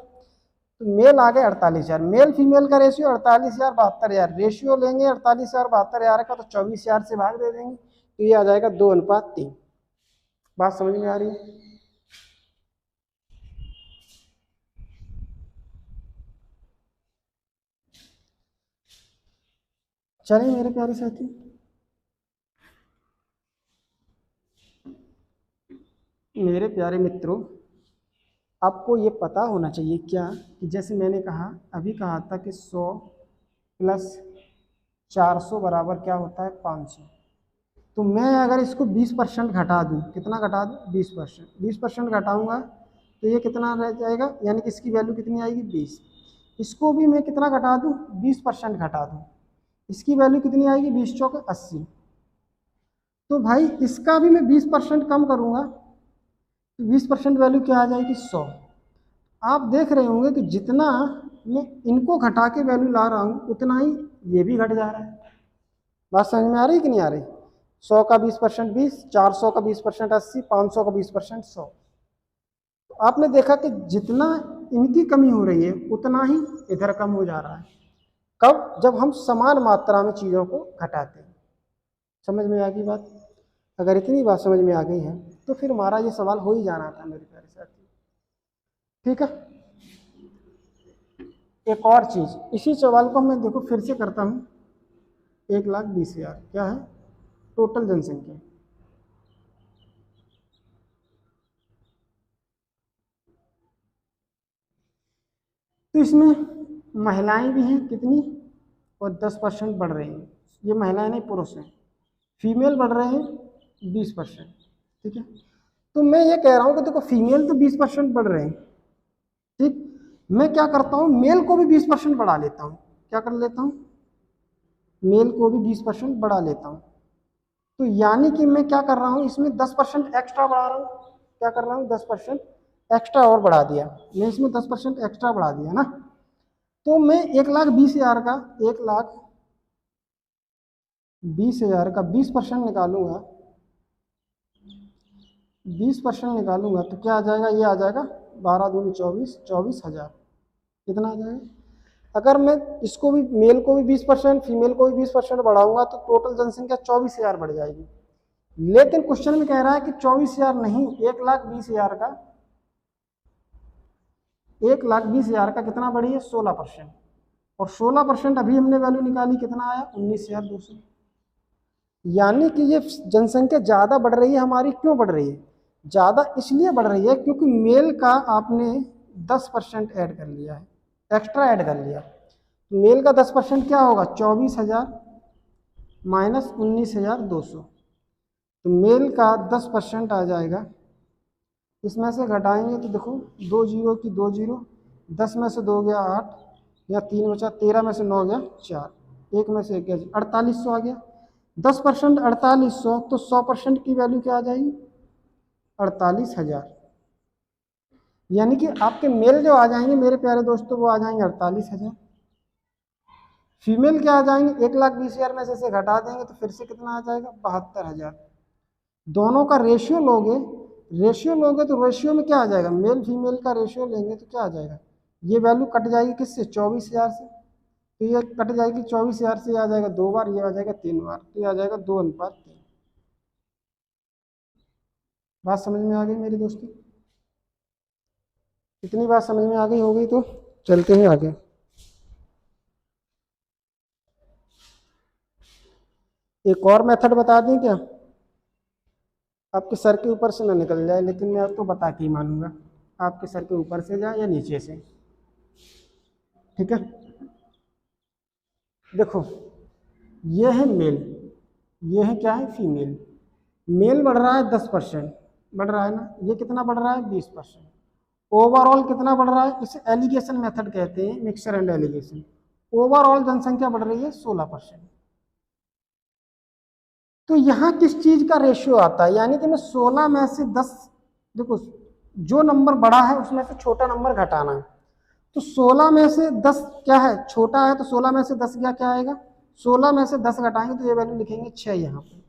तो मेल आ गए 48,000। मेल फीमेल का रेशियो 48,000 72,000, रेशियो लेंगे 48,000 72,000 का, तो 24,000 से भाग दे देंगे, तो ये आ जाएगा 2:3। बात समझ में आ रही है। चलिए मेरे प्यारे साथी, मेरे प्यारे मित्रों, आपको ये पता होना चाहिए क्या, कि जैसे मैंने कहा, अभी कहा था कि 100 प्लस 400 बराबर क्या होता है, 500। तो मैं अगर इसको 20% घटा दूँ, कितना घटा दूँ, 20%। 20% घटाऊँगा तो ये कितना रह जाएगा, यानी कि इसकी वैल्यू कितनी आएगी, 20। इसको भी मैं कितना घटा दूँ, 20% घटा दूँ, इसकी वैल्यू कितनी आएगी, 20 चौके 80। तो भाई इसका भी मैं 20% कम करूँगा, तो 20% वैल्यू क्या आ जाएगी, 100। आप देख रहे होंगे कि जितना मैं इनको घटा के वैल्यू ला रहा हूँ, उतना ही ये भी घट जा रहा है। बात समझ में आ रही कि नहीं आ रही। 100 का 20% 20, 400 का 20% 80, 500 का 20% 100। तो आपने देखा कि जितना इनकी कमी हो रही है, उतना ही इधर कम हो जा रहा है। कब, जब हम समान मात्रा में चीज़ों को घटाते हैं। समझ में आ गई बात। अगर इतनी बात समझ में आ गई है, तो फिर हमारा ये सवाल हो ही जाना था मेरे प्यारे साथी। ठीक है, एक और चीज़, इसी सवाल को मैं देखो फिर से करता हूँ। 1,20,000 क्या है, टोटल जनसंख्या। तो इसमें महिलाएं भी हैं कितनी, और 10% बढ़ रही हैं। ये महिलाएं नहीं, पुरुष हैं। फीमेल बढ़ रहे हैं 20%। ठीक है, तो मैं ये कह रहा हूँ कि देखो फीमेल तो 20% बढ़ रहे हैं, ठीक, मैं क्या करता हूँ, मेल को भी 20% बढ़ा लेता हूँ। क्या कर लेता हूँ, मेल को भी 20% बढ़ा लेता हूँ। तो यानी कि मैं क्या कर रहा हूँ, इसमें 10% एक्स्ट्रा बढ़ा रहा हूँ। क्या कर रहा हूँ, 10% एक्स्ट्रा और बढ़ा दिया, मैं इसमें 10% एक्स्ट्रा बढ़ा दिया ना। तो मैं 1,20,000 का 1,20,000 का 20% निकालूंगा, 20% निकालूंगा तो क्या आ जाएगा, ये आ जाएगा 12 दूनी 24, 24,000। कितना आ जाएगा। अगर मैं इसको भी, मेल को भी 20%, फीमेल को भी 20% बढ़ाऊंगा, तो टोटल जनसंख्या 24,000 बढ़ जाएगी। लेकिन क्वेश्चन में कह रहा है कि 24,000 नहीं, 1,20,000 का, 1,20,000 का कितना बढ़ी है, 16%। और 16% अभी हमने वैल्यू निकाली, कितना आया, 19,200। यानी कि ये जनसंख्या ज़्यादा बढ़ रही है हमारी। क्यों बढ़ रही है, ज़्यादा इसलिए बढ़ रही है क्योंकि मेल का आपने 10% ऐड कर लिया है, एक्स्ट्रा ऐड कर लिया। मेल का 10% क्या होगा, 24,000 माइनस 19,200। तो मेल का 10% आ जाएगा, इसमें से घटाएंगे तो देखो, 2 जीरो की 2 जीरो, 10 में से 2 गया 8, या 3 बचा, 13 में से 9 गया 4, 1 में से 1 गया 4800 आ गया। 10% 4800, तो 100% की वैल्यू क्या आ जाएगी, 48,000। यानी कि आपके मेल जो आ जाएंगे मेरे प्यारे दोस्तों, वो आ जाएंगे 48,000। फीमेल क्या आ जाएंगे, 1,20,000 में से घटा देंगे तो फिर से कितना आ जाएगा, 72,000। दोनों का रेशियो लोगे, रेशियो लोगे तो रेशियो में क्या आ जाएगा, मेल फीमेल का रेशियो लेंगे तो क्या आ जाएगा, ये वैल्यू कट जाएगी किससे, 24,000 से, तो ये कट जाएगी 24,000 से, आ जाएगा 2 बार, ये आ जाएगा 3 बार, तो ये आ जाएगा 2:3। बात समझ में आ गई मेरे दोस्तों? इतनी बात समझ में आ गई होगी तो चलते हैं आगे। एक और मेथड बता दें क्या, आपके सर के ऊपर से ना निकल जाए, लेकिन मैं आपको बता के ही मानूंगा, आपके सर के ऊपर से जाए या नीचे से, ठीक है। देखो ये है मेल, ये है क्या है, फीमेल। मेल बढ़ रहा है 10%, बढ़ रहा है ना, ये कितना बढ़ रहा है, 20%। ओवरऑल कितना बढ़ रहा है, इसे एलिगेशन मेथड कहते हैं, मिक्सचर एंड एलिगेशन। ओवरऑल जनसंख्या बढ़ रही है 16%। तो यहाँ किस चीज का रेशियो आता है, यानी कि मैं 16 में से 10, देखो जो नंबर बड़ा है उसमें से छोटा नंबर घटाना है, तो 16 में से 10 क्या है, छोटा है, तो 16 में से 10 क्या आएगा, 16 में से 10 घटाएंगे तो ये वैल्यू लिखेंगे 6 यहाँ पे।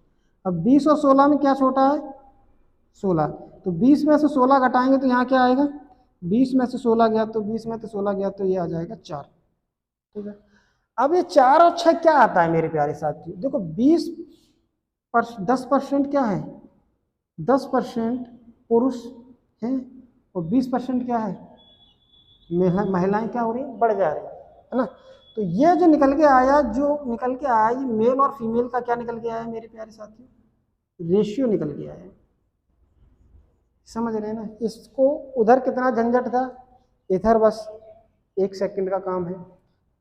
अब 20 और 16 में क्या छोटा है, 16, तो 20 में से 16 घटाएंगे तो यहाँ क्या आएगा, 20 में से 16 गया तो 20 में से 16 गया तो ये आ जाएगा 4, ठीक है। अब ये 4 और 6 क्या आता है मेरे प्यारे साथियों, देखो 10% क्या है, 10% पुरुष हैं और 20% क्या है, महिलाएं क्या हो रही बढ़ जा रही है ना। तो ये जो निकल के आया, ये मेल और फीमेल का क्या निकल के आया मेरे प्यारे साथियों, रेशियो निकल के आया। समझ रहे हैं ना, इसको उधर कितना झंझट था, इधर बस 1 सेकंड का काम है।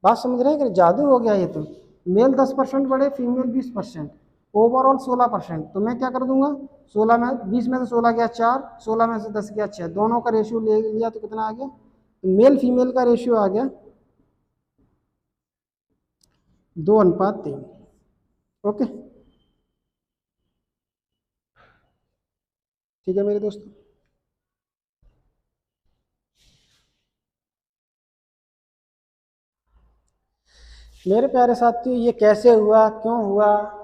बात समझ रहे हैं कि जादू हो गया ये तो। मेल 10% बढ़े, फीमेल 20%, ओवरऑल 16%। तो मैं क्या कर दूंगा, 16 में 20 में से 16 गया 4, 16 में से 10 गया 6, दोनों का रेशियो ले लिया तो कितना आ गया, तो मेल फीमेल का रेशियो आ गया 2:3। ओके, ठीक है मेरे दोस्तों। मेरे प्यारे साथियों, ये कैसे हुआ, क्यों हुआ,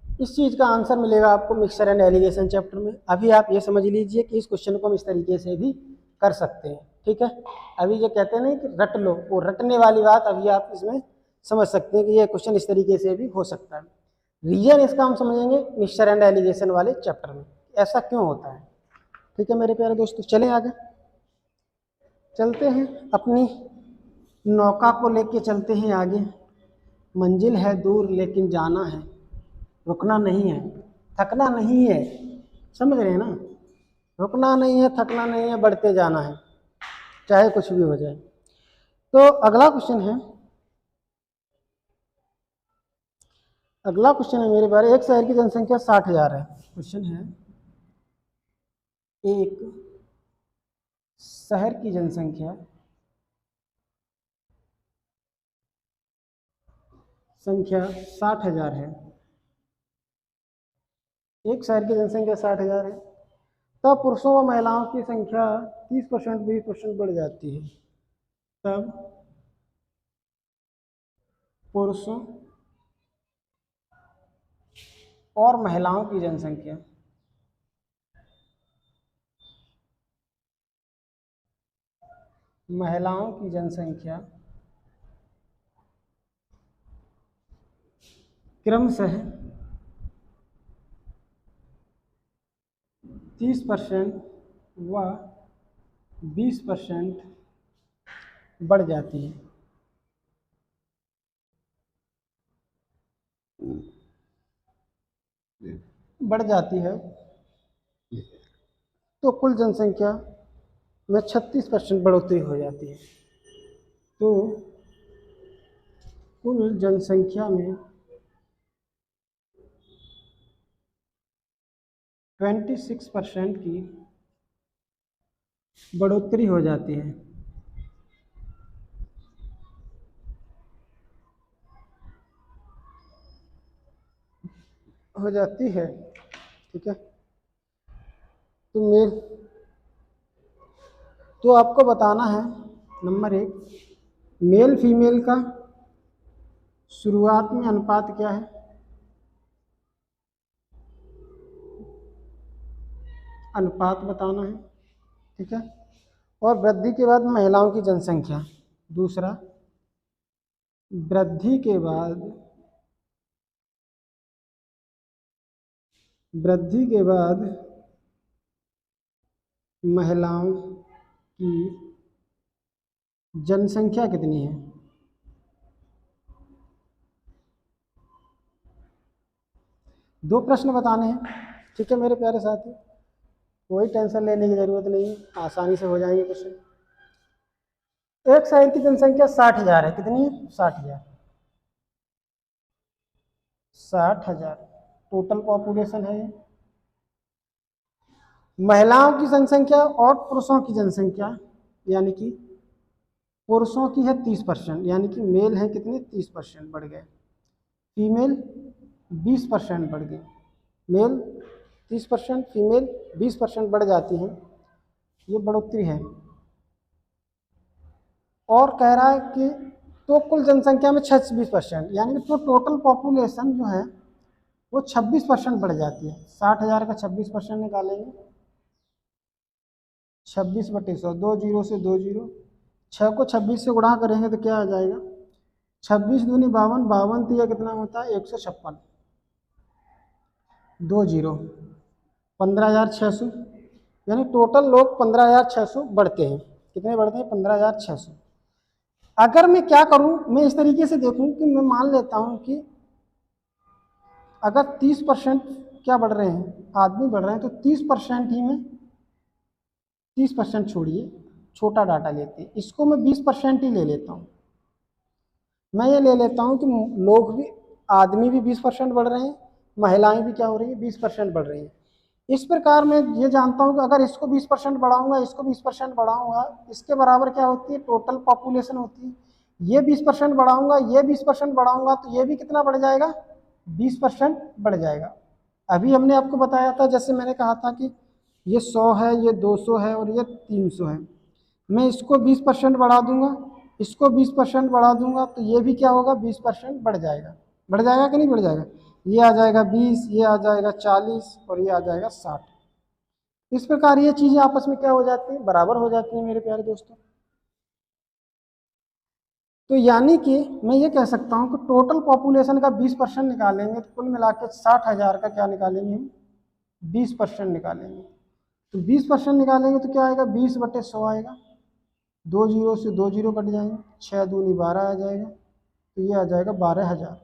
इस चीज़ का आंसर मिलेगा आपको मिक्सचर एंड एलिगेशन चैप्टर में। अभी आप ये समझ लीजिए कि इस क्वेश्चन को हम इस तरीके से भी कर सकते हैं, ठीक है। अभी जो कहते हैं ना कि रट लो, वो रटने वाली बात अभी आप इसमें समझ सकते हैं कि ये क्वेश्चन इस तरीके से भी हो सकता है। रीजन इसका हम समझेंगे मिक्सचर एंड एलिगेशन वाले चैप्टर में, ऐसा क्यों होता है, ठीक है मेरे प्यारे दोस्तों। चलें आगे, चलते हैं अपनी नौका को लेके चलते हैं आगे। मंजिल है दूर लेकिन जाना है, रुकना नहीं है, थकना नहीं है, समझ रहे हैं ना, रुकना नहीं है, थकना नहीं है, बढ़ते जाना है, चाहे कुछ भी हो जाए। तो अगला क्वेश्चन है मेरे बारे, एक शहर की जनसंख्या 60,000 है। क्वेश्चन है, एक शहर की जनसंख्या संख्या 60,000 है, एक शहर की जनसंख्या 60,000 है, तब पुरुषों व महिलाओं की संख्या 30% 20% बढ़ जाती है। तब पुरुषों और महिलाओं की जनसंख्या क्रमशः 30% व 20% बढ़ जाती है। बढ़ जाती है तो कुल जनसंख्या में 36% बढ़ोतरी हो जाती है। तो कुल जनसंख्या में 26% की बढ़ोतरी हो जाती है। ठीक है। तो आपको बताना है, नंबर 1, मेल फीमेल का शुरुआत में अनुपात क्या है, अनुपात बताना है, ठीक है। और वृद्धि के बाद महिलाओं की जनसंख्या, दूसरा वृद्धि के बाद महिलाओं की जनसंख्या कितनी है। दो प्रश्न बताने हैं, ठीक है मेरे प्यारे साथी, कोई टेंशन लेने की जरूरत नहीं है, आसानी से हो जाएंगे क्वेश्चन। एक शहर की जनसंख्या 60,000 है, कितनी है 60,000, 60,000 टोटल पॉपुलेशन है ये। महिलाओं की जनसंख्या और पुरुषों की जनसंख्या, यानी कि पुरुषों की है 30%, यानी कि मेल है कितने 30% बढ़ गए, फीमेल 20% बढ़ गई, मेल 30%, फीमेल 20% बढ़ जाती हैं, ये बढ़ोतरी है। और कह रहा है कि तो कुल जनसंख्या में 26%, यानी कि तो टोटल पॉपुलेशन जो है वो 26% बढ़ जाती है। 60,000 का 26% निकालेंगे, 26/100, 2 जीरो से 2 जीरो, 6 को 26 से गुणा करेंगे तो क्या आ जाएगा, 26 दूनी 52, 52 तो यह कितना होता है 156, 2 जीरो, 15,600, यानी टोटल लोग 15,600 बढ़ते हैं। कितने बढ़ते हैं 15,600। अगर मैं क्या करूं, मैं इस तरीके से देखूं कि मैं मान लेता हूं कि अगर 30% क्या बढ़ रहे हैं, आदमी बढ़ रहे हैं, तो 30% ही में 30% छोड़िए, छोटा डाटा लेते हैं, इसको मैं 20% ही ले लेता हूँ। मैं ये ले लेता हूँ कि लोग भी, आदमी भी 20% बढ़ रहे हैं, महिलाएं भी क्या हो रही है 20% बढ़ रही हैं। इस प्रकार मैं ये जानता हूँ कि अगर इसको 20% बढ़ाऊंगा, इसको 20% बढ़ाऊंगा, इसके बराबर क्या होती है टोटल पॉपुलेशन होती है। ये 20% बढ़ाऊंगा, ये 20% बढ़ाऊंगा, तो ये भी कितना बढ़ जाएगा 20% बढ़ जाएगा। अभी हमने आपको बताया था, जैसे मैंने कहा था कि ये 100 है, ये 200 है और ये 300 है, मैं इसको 20% बढ़ा दूंगा, इसको 20% बढ़ा दूंगा, तो ये भी क्या होगा 20% बढ़ जाएगा। बढ़ जाएगा कि नहीं बढ़ जाएगा, ये आ जाएगा 20, ये आ जाएगा 40 और ये आ जाएगा 60। इस प्रकार ये चीजें आपस में क्या हो जाती है, बराबर हो जाती है मेरे प्यारे दोस्तों। तो यानी कि मैं ये कह सकता हूँ कि टोटल पॉपुलेशन का 20% निकालेंगे तो कुल मिला के 60,000 का क्या निकालेंगे हम 20% निकालेंगे। तो 20% निकालेंगे तो क्या आएगा 20/100 आएगा, 2 जीरो से 2 जीरो कट जाएंगे, 6 दूनी 12 आ जाएगा, तो ये आ जाएगा 12,000।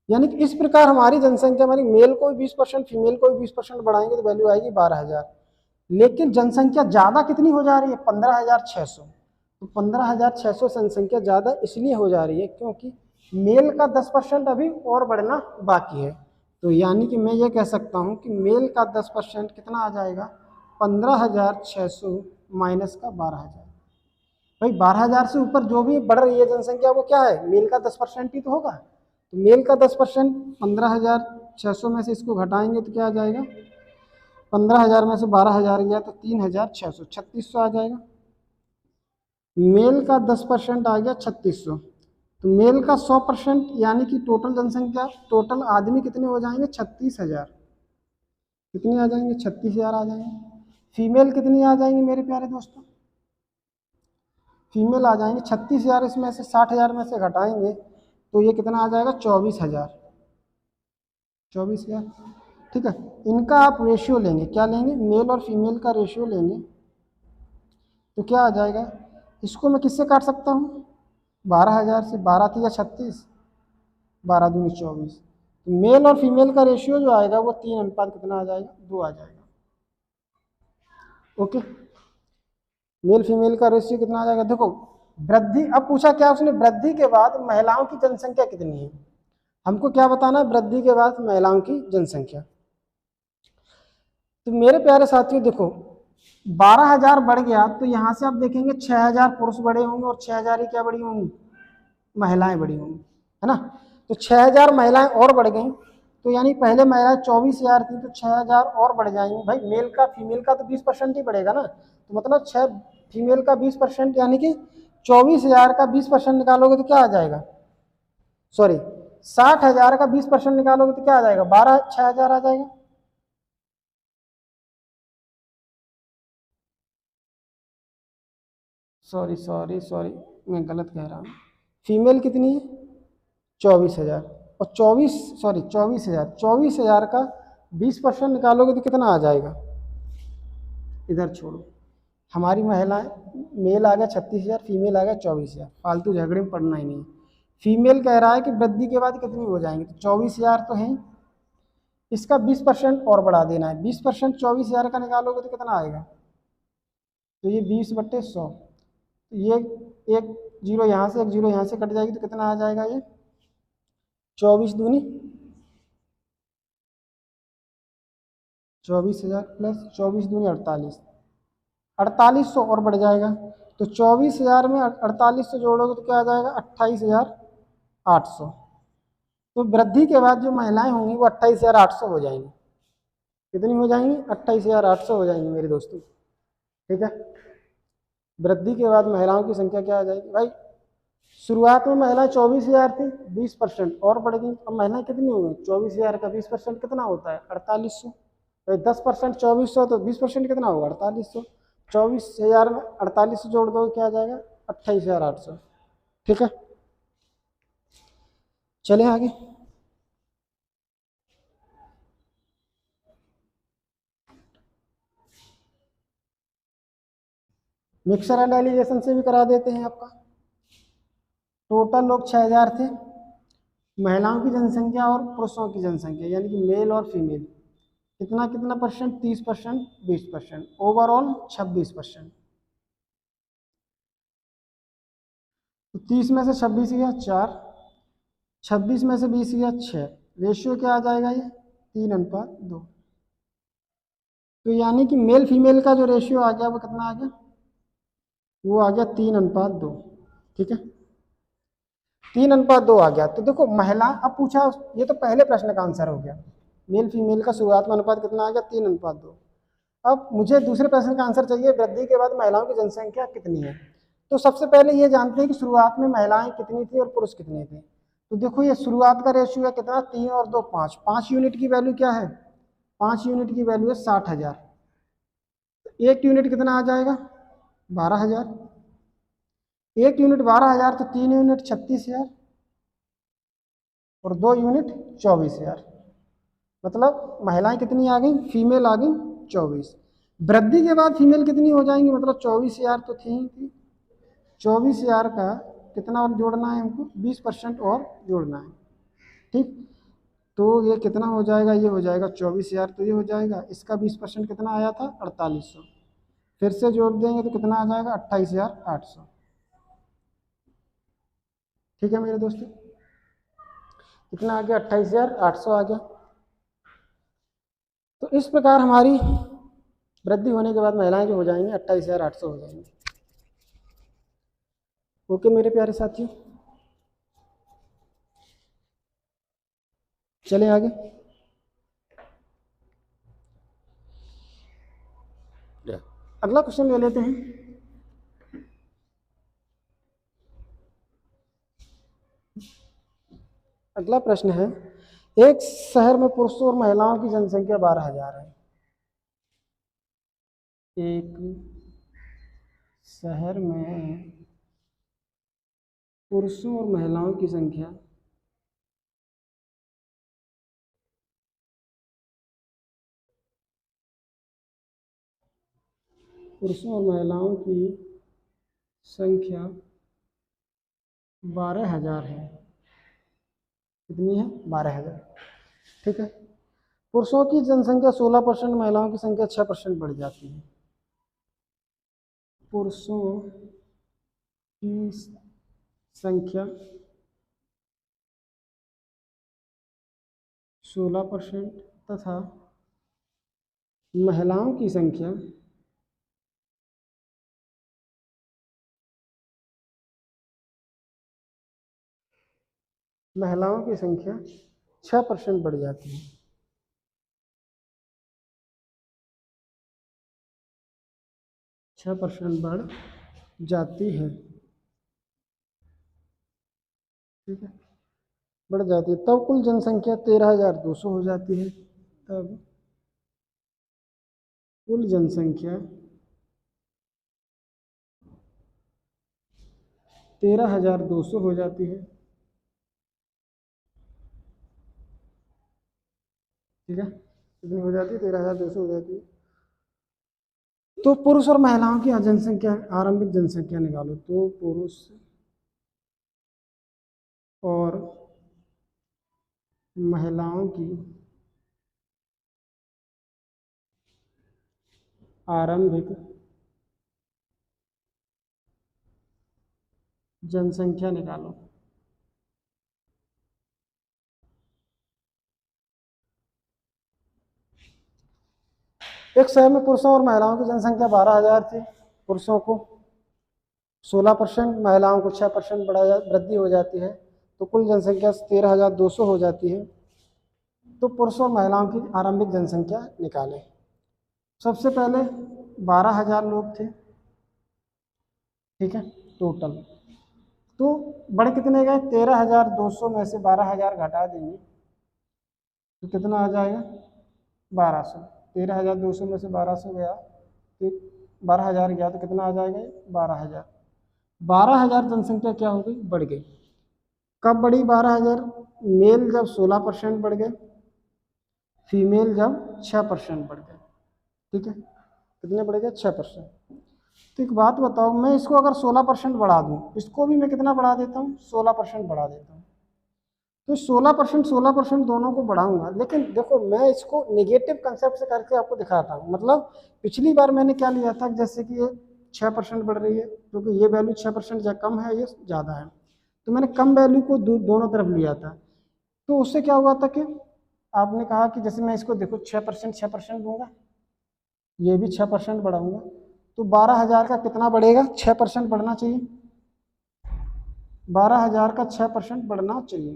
यानी कि इस प्रकार हमारी जनसंख्या, हमारी मेल को भी 20%, फीमेल को भी 20% बढ़ाएंगे तो वैल्यू आएगी 12,000। लेकिन जनसंख्या ज़्यादा कितनी हो जा रही है 15,600। तो 15,600 जनसंख्या ज़्यादा इसलिए हो जा रही है क्योंकि मेल का 10% अभी और बढ़ना बाकी है। तो यानी कि मैं ये कह सकता हूँ कि मेल का 10% कितना आ जाएगा 15,600 माइनस का 12,000। भाई 12,000 से ऊपर जो भी बढ़ रही है जनसंख्या वो क्या है मेल का 10% ही तो होगा। तो मेल का 10% 15,600 में से इसको घटाएंगे तो क्या आ जाएगा, 15,000 में से 12,000 गया तो 3,600, 3,600 आ जाएगा। मेल का 10% आ गया 3,600। तो मेल का 100% यानी कि टोटल जनसंख्या, टोटल आदमी कितने हो जाएंगे 36,000। कितने आ जाएंगे 36,000 आ जाएंगे। फीमेल कितनी आ जाएंगी मेरे प्यारे दोस्तों, फीमेल आ जाएंगे 36,000, इसमें से 60,000 में से घटाएंगे तो ये कितना आ जाएगा 24,000, 24,000। ठीक है, इनका आप रेशियो लेंगे, क्या लेंगे मेल और फीमेल का रेशियो लेंगे तो क्या आ जाएगा, इसको मैं किससे काट सकता हूँ 12,000 से, 12 3 36, 12 दूनी 24। तो मेल और फीमेल का रेशियो जो आएगा वो 3 अनुपात कितना आ जाएगा 2 आ जाएगा। ओके, मेल फीमेल का रेशियो कितना आ जाएगा, देखो वृद्धि, अब पूछा क्या उसने वृद्धि के बाद महिलाओं की जनसंख्या कितनी है, हमको क्या बताना है वृद्धि के बाद महिलाओं की जनसंख्या। तो मेरे प्यारे साथियों देखो 12,000 बढ़ गया तो यहाँ से आप देखेंगे 6,000 पुरुष बड़े होंगे और 6,000 ही क्या बड़ी होंगी महिलाएं बड़ी होंगी, है ना। तो 6,000 महिलाएं और बढ़ गई, तो यानी पहले महिलाएं 24,000 थी तो 6,000 और बढ़ जाएंगी। भाई मेल का फीमेल का तो 20% ही बढ़ेगा ना, तो मतलब 6 फीमेल का 20% यानी कि 24,000 का 20% निकालोगे तो क्या आ जाएगा, सॉरी 60,000 का 20% निकालोगे तो क्या आ जाएगा 6,000 आ जाएगा। सॉरी सॉरी सॉरी, मैं गलत कह रहा हूँ। फीमेल कितनी है? 24,000। और 24,000 24,000 का 20% निकालोगे तो कितना आ जाएगा? इधर छोड़ो, हमारी महिलाएं, मेल आ गया 36,000, फीमेल आ गया 24,000, फालतू झगड़े में पड़ना ही नहीं। फीमेल कह रहा है कि वृद्धि के बाद कितनी हो जाएंगे, तो 24,000 तो है, इसका 20% और बढ़ा देना है। 20% 24,000 का निकालोगे तो कितना आएगा? तो ये 20/100, तो ये एक जीरो यहाँ से, एक जीरो यहाँ से कट जाएगी, तो कितना आ जाएगा ये? 24 दूनी 24,000 प्लस 24 दूनी 48, 4800 और बढ़ जाएगा। तो 24,000 में 4800 जोड़ोगे तो क्या आ जाएगा? 28,800। तो वृद्धि के बाद जो महिलाएं होंगी वो 28,800 हो जाएंगी। कितनी हो जाएंगी? 28,800 हो जाएंगी मेरे दोस्तों। ठीक है, वृद्धि के बाद महिलाओं की संख्या क्या आ जाएगी भाई? शुरुआत में महिलाएं 24,000 थी, 20% और बढ़ गई। अब महिलाएं कितनी हो गई? 24,000 का 20% कितना होता है? 4800। तो 10% 2400, तो 20% कितना होगा? 4800। 24,000 में 4800 जोड़ दो, क्या आ जाएगा? 28,800। ठीक है, चले आगे। मिक्सर एंड एलिगेशन से भी करा देते हैं आपका। टोटल लोग 6,000 थे। महिलाओं की जनसंख्या और पुरुषों की जनसंख्या यानी कि मेल और फीमेल कितना कितना परसेंट? 30%, 20%, ओवरऑल 26%। तो 30 में से 26 गया 4, 26 में से 20 गया 6, रेशियो क्या आ जाएगा ये? 3:2। तो यानी कि मेल फीमेल का जो रेशियो आ गया वो कितना आ गया? वो आ गया 3:2। ठीक है, 3:2 आ गया। तो देखो महिला, अब पूछा, ये तो पहले प्रश्न का आंसर हो गया। मेल फीमेल का शुरुआत में अनुपात कितना आ गया? 3:2। अब मुझे दूसरे प्रश्न का आंसर चाहिए, वृद्धि के बाद महिलाओं की जनसंख्या कितनी है। तो सबसे पहले ये जानते हैं कि शुरुआत में महिलाएं कितनी थी और पुरुष कितने थे। तो देखो ये शुरुआत का रेशियो है कितना? 3 और 2 5, 5 यूनिट की वैल्यू क्या है? 5 यूनिट की वैल्यू है 60,000। एक यूनिट कितना आ जाएगा? 12,000। एक यूनिट 12,000, तो 3 यूनिट 36,000 और 2 यूनिट 24,000। मतलब महिलाएं कितनी आ गई? फीमेल आ गई 24। वृद्धि के बाद फीमेल कितनी हो जाएंगी? मतलब 24,000 तो थी ही थी। 24,000 का कितना और जोड़ना है हमको? 20% और जोड़ना है। ठीक, तो ये कितना हो जाएगा? ये हो जाएगा 24,000, तो ये हो जाएगा, इसका 20% कितना आया था? 4800। फिर से जोड़ देंगे तो कितना आ जाएगा? 28,800। ठीक है मेरे दोस्तों, कितना आ गया? 28,800 आ गया। तो इस प्रकार हमारी वृद्धि होने के बाद महिलाएं जो हो जाएंगी 28,800 हो जाएंगी। ओके मेरे प्यारे साथियों, चले आगे। अगला क्वेश्चन ले लेते हैं। अगला प्रश्न है, एक शहर में पुरुषों और महिलाओं की जनसंख्या 12,000 है। एक शहर में पुरुषों और महिलाओं की संख्या पुरुषों और महिलाओं की संख्या 12,000 है। कितनी है? 12,000। ठीक है, पुरुषों की जनसंख्या 16%, महिलाओं की संख्या 6% बढ़ जाती है। पुरुषों की संख्या 16% तथा महिलाओं की संख्या 6% बढ़ जाती है। 6% बढ़ जाती है। ठीक है, बढ़ जाती है, तब कुल जनसंख्या 13,200 हो जाती है। तब कुल जनसंख्या 13,200 हो जाती है। ठीक है, कितनी हो जाती है? 13,200 हो जाती है। तो पुरुष और महिलाओं की जनसंख्या, आरंभिक जनसंख्या निकालो। तो पुरुष और महिलाओं की आरंभिक जनसंख्या निकालो। एक शहर में पुरुषों और महिलाओं की जनसंख्या 12,000 थी। पुरुषों को 16%, महिलाओं को 6% वृद्धि हो जाती है, तो कुल जनसंख्या 13,200 हो जाती है। तो पुरुषों और महिलाओं की आरंभिक जनसंख्या निकालें। सबसे पहले 12,000 लोग थे, ठीक है, टोटल। तो बड़े कितने गए? 13,200 में से 12,000 घटा देंगे तो कितना आ जाएगा? 1200। 13,200 में से 1200 गया तो 12,000 गया तो कितना आ जाएगा? 12,000। 12,000 जनसंख्या क्या हो गई? बढ़ गई। कब बढ़ी 12,000? मेल जब 16% बढ़ गए, फीमेल जब 6% बढ़ गए। ठीक है, कितने बढ़ गए? 6%। तो एक बात बताओ, मैं इसको अगर 16% बढ़ा दूं, इसको भी मैं कितना बढ़ा देता हूँ? 16% बढ़ा देता हूँ। तो 16% दोनों को बढ़ाऊंगा, लेकिन देखो मैं इसको नेगेटिव कंसेप्ट से करके आपको दिखाता हूँ। मतलब पिछली बार मैंने क्या लिया था, जैसे कि ये 6% बढ़ रही है, क्योंकि ये वैल्यू 6% कम है, ये ज़्यादा है, तो मैंने कम वैल्यू को दोनों तरफ लिया था। तो उससे क्या हुआ था कि आपने कहा कि जैसे मैं इसको देखो 6% दूंगा, ये भी 6% बढ़ाऊंगा, तो 12,000 का कितना बढ़ेगा? 6% बढ़ना चाहिए। 12,000 का 6% बढ़ना चाहिए,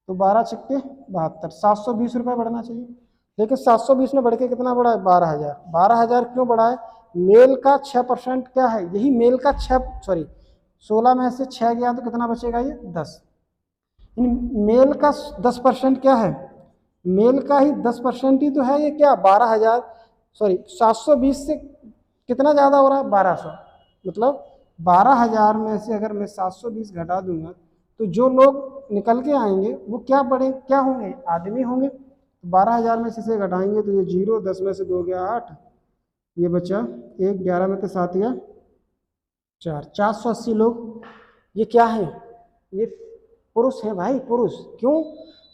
तो 12 छक्के 72, 720 रुपये बढ़ना चाहिए। लेकिन 720 में बढ़ के कितना बढ़ा है? 12,000। 12,000 क्यों बढ़ा है? मेल का 6% क्या है? यही मेल का 16 में से 6 गया तो कितना बचेगा? ये 10। मेल का 10% क्या है? मेल का ही 10% ही तो है ये। क्या 12,000 720 से कितना ज़्यादा हो रहा है? 1200। मतलब 12,000 में से अगर मैं 720 घटा दूंगा तो जो लोग निकल के आएंगे वो क्या होंगे? आदमी होंगे। तो 12,000 में से घटाएंगे तो ये 0, 10 में से 2 गया 8, ये बचा 1, 11 में से 7 गया 4, 480 लोग। ये क्या है? ये पुरुष है भाई, पुरुष। क्यों?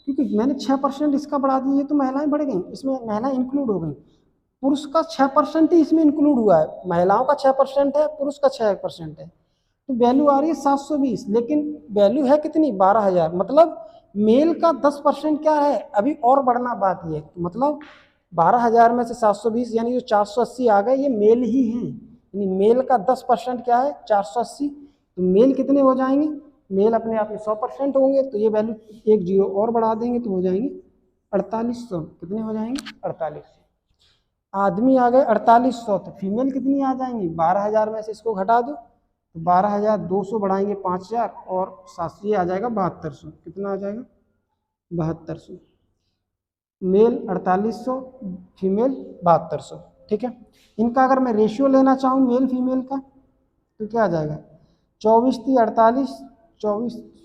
क्योंकि मैंने 6% इसका बढ़ा दिया, ये तो महिलाएं बढ़ गई, इसमें महिलाएं इंक्लूड हो गई। पुरुष का 6% ही इसमें इंक्लूड हुआ है, महिलाओं का 6% है, पुरुष का 6% है। तो वैल्यू आ रही है 720, लेकिन वैल्यू है कितनी? 12,000। मतलब मेल का 10% क्या है? अभी और बढ़ना बाकी है। मतलब 12,000 में से 720 यानी जो 480 आ गए, ये मेल ही हैं। यानी मेल का 10% क्या है? 480। तो मेल कितने हो जाएंगे? मेल अपने आप में 100% होंगे, तो ये वैल्यू एक जीरो और बढ़ा देंगे तो हो जाएंगे 4800। कितने हो जाएंगे? 4800। आदमी आ गए 4800, तो फीमेल कितनी आ जाएंगी? 12,000 में से इसको घटा दो तो 12,200 बढ़ाएंगे 5,000 और 700 आ जाएगा 7200। कितना आ जाएगा? 7200। Male 4800, female 7200। ठीक है, इनका अगर मैं रेशियो लेना चाहूँ मेल फीमेल का तो क्या आ जाएगा? 24 × 48,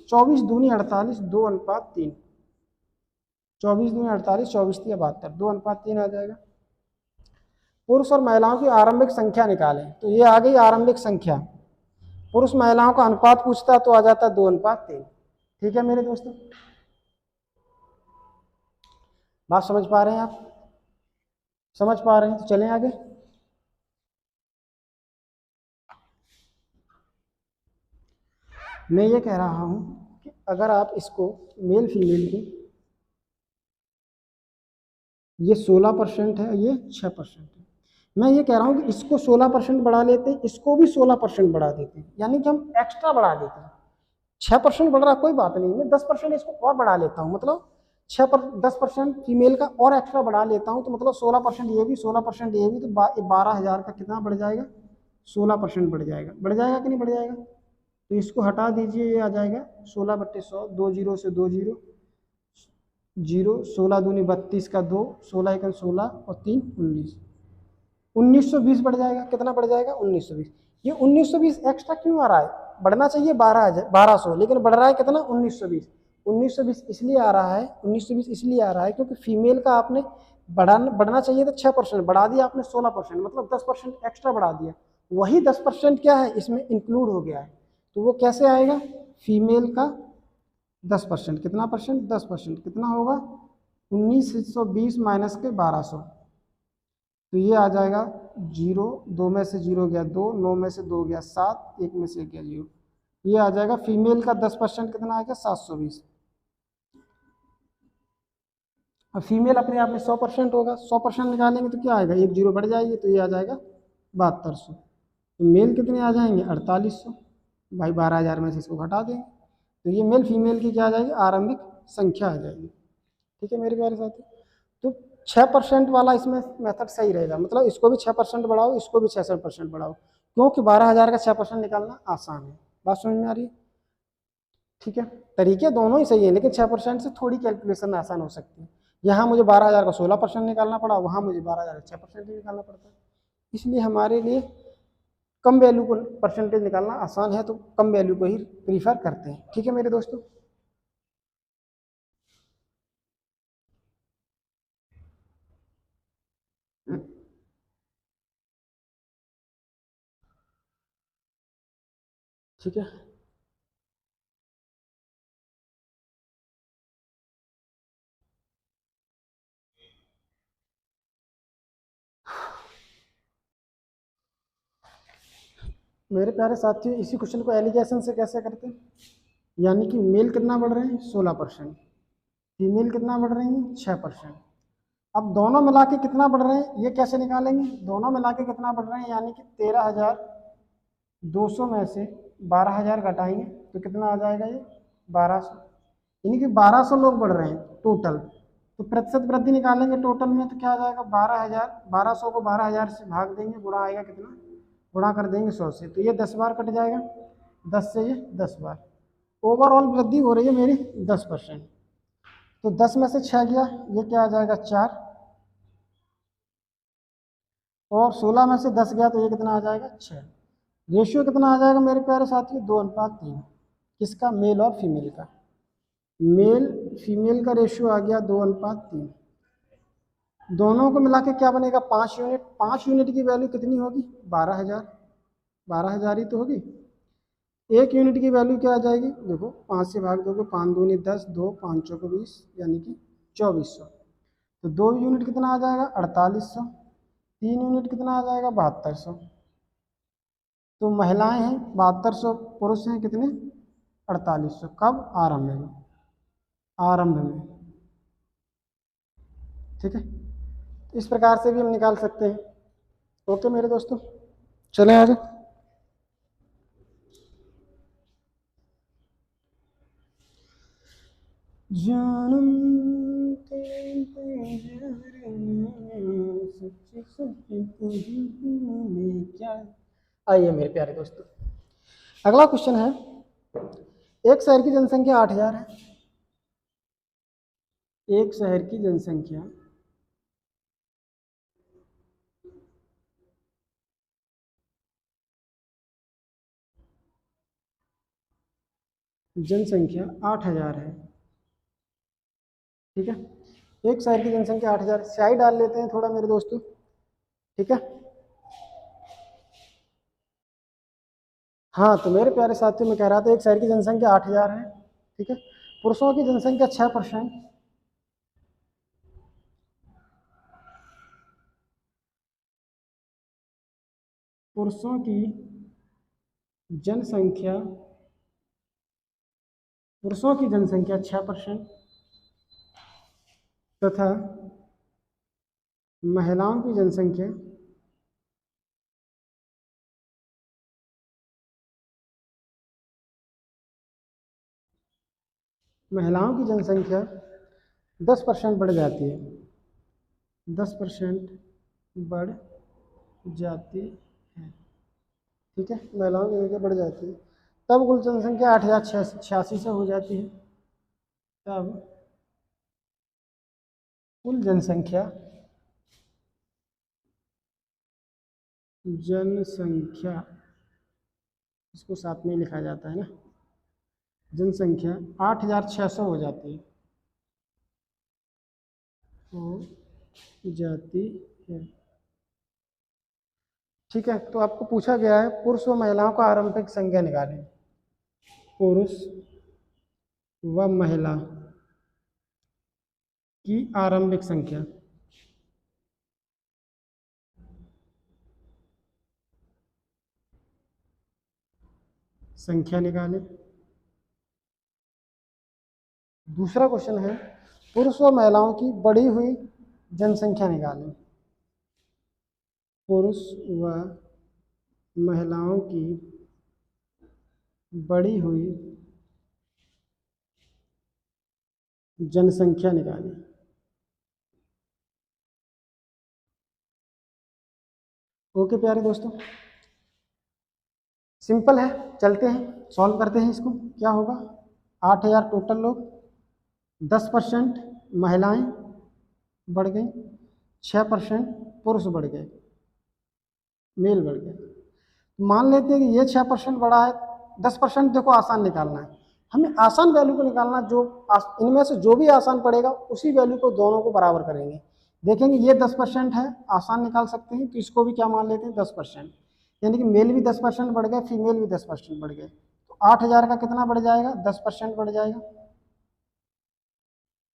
24 दूनी 48, 2:3। 24 दूनी 48, 24 × 72, 2:3 आ जाएगा। पुरुष और महिलाओं की आरंभिक संख्या निकालें। तो ये आ गई आरंभिक संख्या। पुरुष महिलाओं का अनुपात पूछता तो आ जाता 2:3। ठीक है मेरे दोस्तों, बात समझ पा रहे हैं आप? समझ पा रहे हैं तो चलें आगे। मैं ये कह रहा हूं कि अगर आप इसको मेल फीमेल की, ये 16% है, ये 6% है, मैं ये कह रहा हूं कि इसको 16% बढ़ा लेते हैं, इसको भी 16% बढ़ा देते हैं, यानी कि हम एक्स्ट्रा बढ़ा देते हैं। 6% बढ़ रहा कोई बात नहीं, मैं 10% इसको और बढ़ा लेता हूँ। मतलब 10% फीमेल का और एक्स्ट्रा बढ़ा लेता हूँ, तो मतलब 16% ये भी, 16% ये भी, तो 12,000 का कितना बढ़ जाएगा? 16% बढ़ जाएगा। बढ़ जाएगा कि नहीं बढ़ जाएगा? तो इसको हटा दीजिए, ये आ जाएगा 16/100, 2 जीरो से 2 जीरो, 16 दूनी 32 का 2, 16 × 16 और 3 19, 1920 बढ़ जाएगा। कितना बढ़ जाएगा? 1920। ये 1920 एक्स्ट्रा क्यों आ रहा है? बढ़ना चाहिए 1200, लेकिन बढ़ रहा है कितना 1920। 1920 इसलिए आ रहा है, 1920 इसलिए आ रहा है क्योंकि फीमेल का आपने बढ़ना चाहिए था 6%, बढ़ा दिया आपने 16%, मतलब 10% एक्स्ट्रा बढ़ा दिया। वही 10% क्या है इसमें इंक्लूड हो गया है। तो वो कैसे आएगा, फीमेल का 10%, कितना परसेंट, 10% कितना होगा 1920 माइनस के 1200, तो ये आ जाएगा 0, 2 में से 0 गया 2, 9 में से 2 गया 7, 1 में से 1 गया 0। ये आ जाएगा फीमेल का 10% कितना आएगा 720। अब फीमेल अपने आप में 100% होगा, 100% निकालेंगे तो क्या आएगा, एक 0 बढ़ जाएगी तो ये आ जाएगा 7200। तो मेल कितने आ जाएंगे 4800, भाई 12,000 में से इसको घटा देंगे, तो ये मेल फीमेल की क्या आ जाएगी, आरंभिक संख्या आ जाएगी। ठीक है मेरे प्यारे साथी, तो 6% वाला इसमें मेथड सही रहेगा, मतलब इसको भी 6% बढ़ाओ, इसको भी 6% बढ़ाओ, क्योंकि 12,000 का 6% निकालना आसान है। बात समझ में आ रही है? ठीक है, तरीके दोनों ही सही है, लेकिन 6% से थोड़ी कैलकुलेशन आसान हो सकती है। यहाँ मुझे 12,000 का 16% निकालना पड़ा, वहाँ मुझे 12,000 का 6% ही निकालना पड़ता है। इसलिए हमारे लिए कम वैल्यू को परसेंटेज निकालना आसान है, तो कम वैल्यू को ही प्रीफर करते हैं। ठीक है मेरे दोस्तों, ठीक है। मेरे प्यारे साथियों, इसी क्वेश्चन को एलिगेशन से कैसे करते हैं, यानी कि मेल कितना बढ़ रहे हैं 16%, फीमेल कितना बढ़ रही है 6%। अब दोनों मिला के कितना बढ़ रहे हैं ये कैसे निकालेंगे, दोनों मिला के कितना बढ़ रहे हैं, यानी कि 13,200 में से 12,000 घटाएंगे तो कितना आ जाएगा ये 1200, यानी कि 1200 लोग बढ़ रहे हैं टोटल। तो प्रतिशत वृद्धि निकालेंगे टोटल में तो क्या आ जाएगा 12,000, 1200 को 12,000 से भाग देंगे, गुणा आएगा कितना, गुणा कर देंगे 100 से, तो ये 10 बार कट जाएगा, 10 से ये 10 बार, ओवरऑल वृद्धि हो रही है मेरी 10%। तो 10 में से 6 गया, ये क्या आ जाएगा 4, और 16 में से 10 गया तो ये कितना आ जाएगा 6। रेशियो कितना आ जाएगा मेरे प्यारे साथियों 2:3, किसका, मेल और फीमेल का, मेल फीमेल का रेशियो आ गया 2:3। दोनों को मिला के क्या बनेगा 5 यूनिट, 5 यूनिट की वैल्यू कितनी होगी 12,000, 12,000 ही तो होगी। एक यूनिट की वैल्यू क्या आ जाएगी, देखो 5 से भाग दोगे, 5 दूनी 10, 2 5 चौको 20, यानी कि 2400। तो 2 यूनिट कितना आ जाएगा 4800, 3 यूनिट कितना आ जाएगा 7200। तो महिलाएं हैं 7200, पुरुष हैं कितने 4800, कब, आरंभ में, आरंभ में। ठीक है, इस प्रकार से भी हम निकाल सकते हैं। ओके मेरे दोस्तों, चलें आगे। जानम क्या, आइए मेरे प्यारे दोस्तों, अगला क्वेश्चन है, एक शहर की जनसंख्या 8,000 है, एक शहर की जनसंख्या जनसंख्या 8,000 है। ठीक है, एक शहर की जनसंख्या 8,000, स्याही डाल लेते हैं थोड़ा मेरे दोस्तों। ठीक है, हाँ तो मेरे प्यारे साथियों में कह रहा था एक शहर की जनसंख्या 8,000 है। ठीक है, पुरुषों की जनसंख्या 6%, पुरुषों की जनसंख्या, पुरुषों की जनसंख्या 6% तथा महिलाओं की जनसंख्या महिलाओं की जनसंख्या 10% बढ़ जाती है, 10% बढ़ जाती है। ठीक है, महिलाओं की संख्या बढ़ जाती है, तब कुल जनसंख्या 8,086 से हो जाती है। तब कुल जनसंख्या, जनसंख्या इसको साथ में ही लिखा जाता है ना। जनसंख्या 8600 हो जाती है। ठीक है, तो आपको पूछा गया है पुरुष व महिलाओं का आरंभिक संख्या निकालें। पुरुष व महिला की आरंभिक संख्या। संख्या निकालें। दूसरा क्वेश्चन है पुरुष व महिलाओं की बढ़ी हुई जनसंख्या निकालें। पुरुष व महिलाओं की बढ़ी हुई जनसंख्या निकालें। ओके प्यारे दोस्तों, सिंपल है, चलते हैं सॉल्व करते हैं इसको। क्या होगा, 8000 टोटल लोग, 10% महिलाएं बढ़ गई, 6% पुरुष बढ़ गए, मेल बढ़ गए। मान लेते हैं कि ये 6% बढ़ा है, 10% देखो आसान निकालना है, हमें आसान वैल्यू को निकालना, जो इनमें से जो भी आसान पड़ेगा उसी वैल्यू को दोनों को बराबर करेंगे। देखेंगे ये 10% है, आसान निकाल सकते हैं, तो इसको भी क्या मान लेते हैं 10%, यानी कि मेल भी 10% बढ़ गए, फीमेल भी 10% बढ़ गए। तो 8000 का कितना बढ़ जाएगा, 10% बढ़ जाएगा।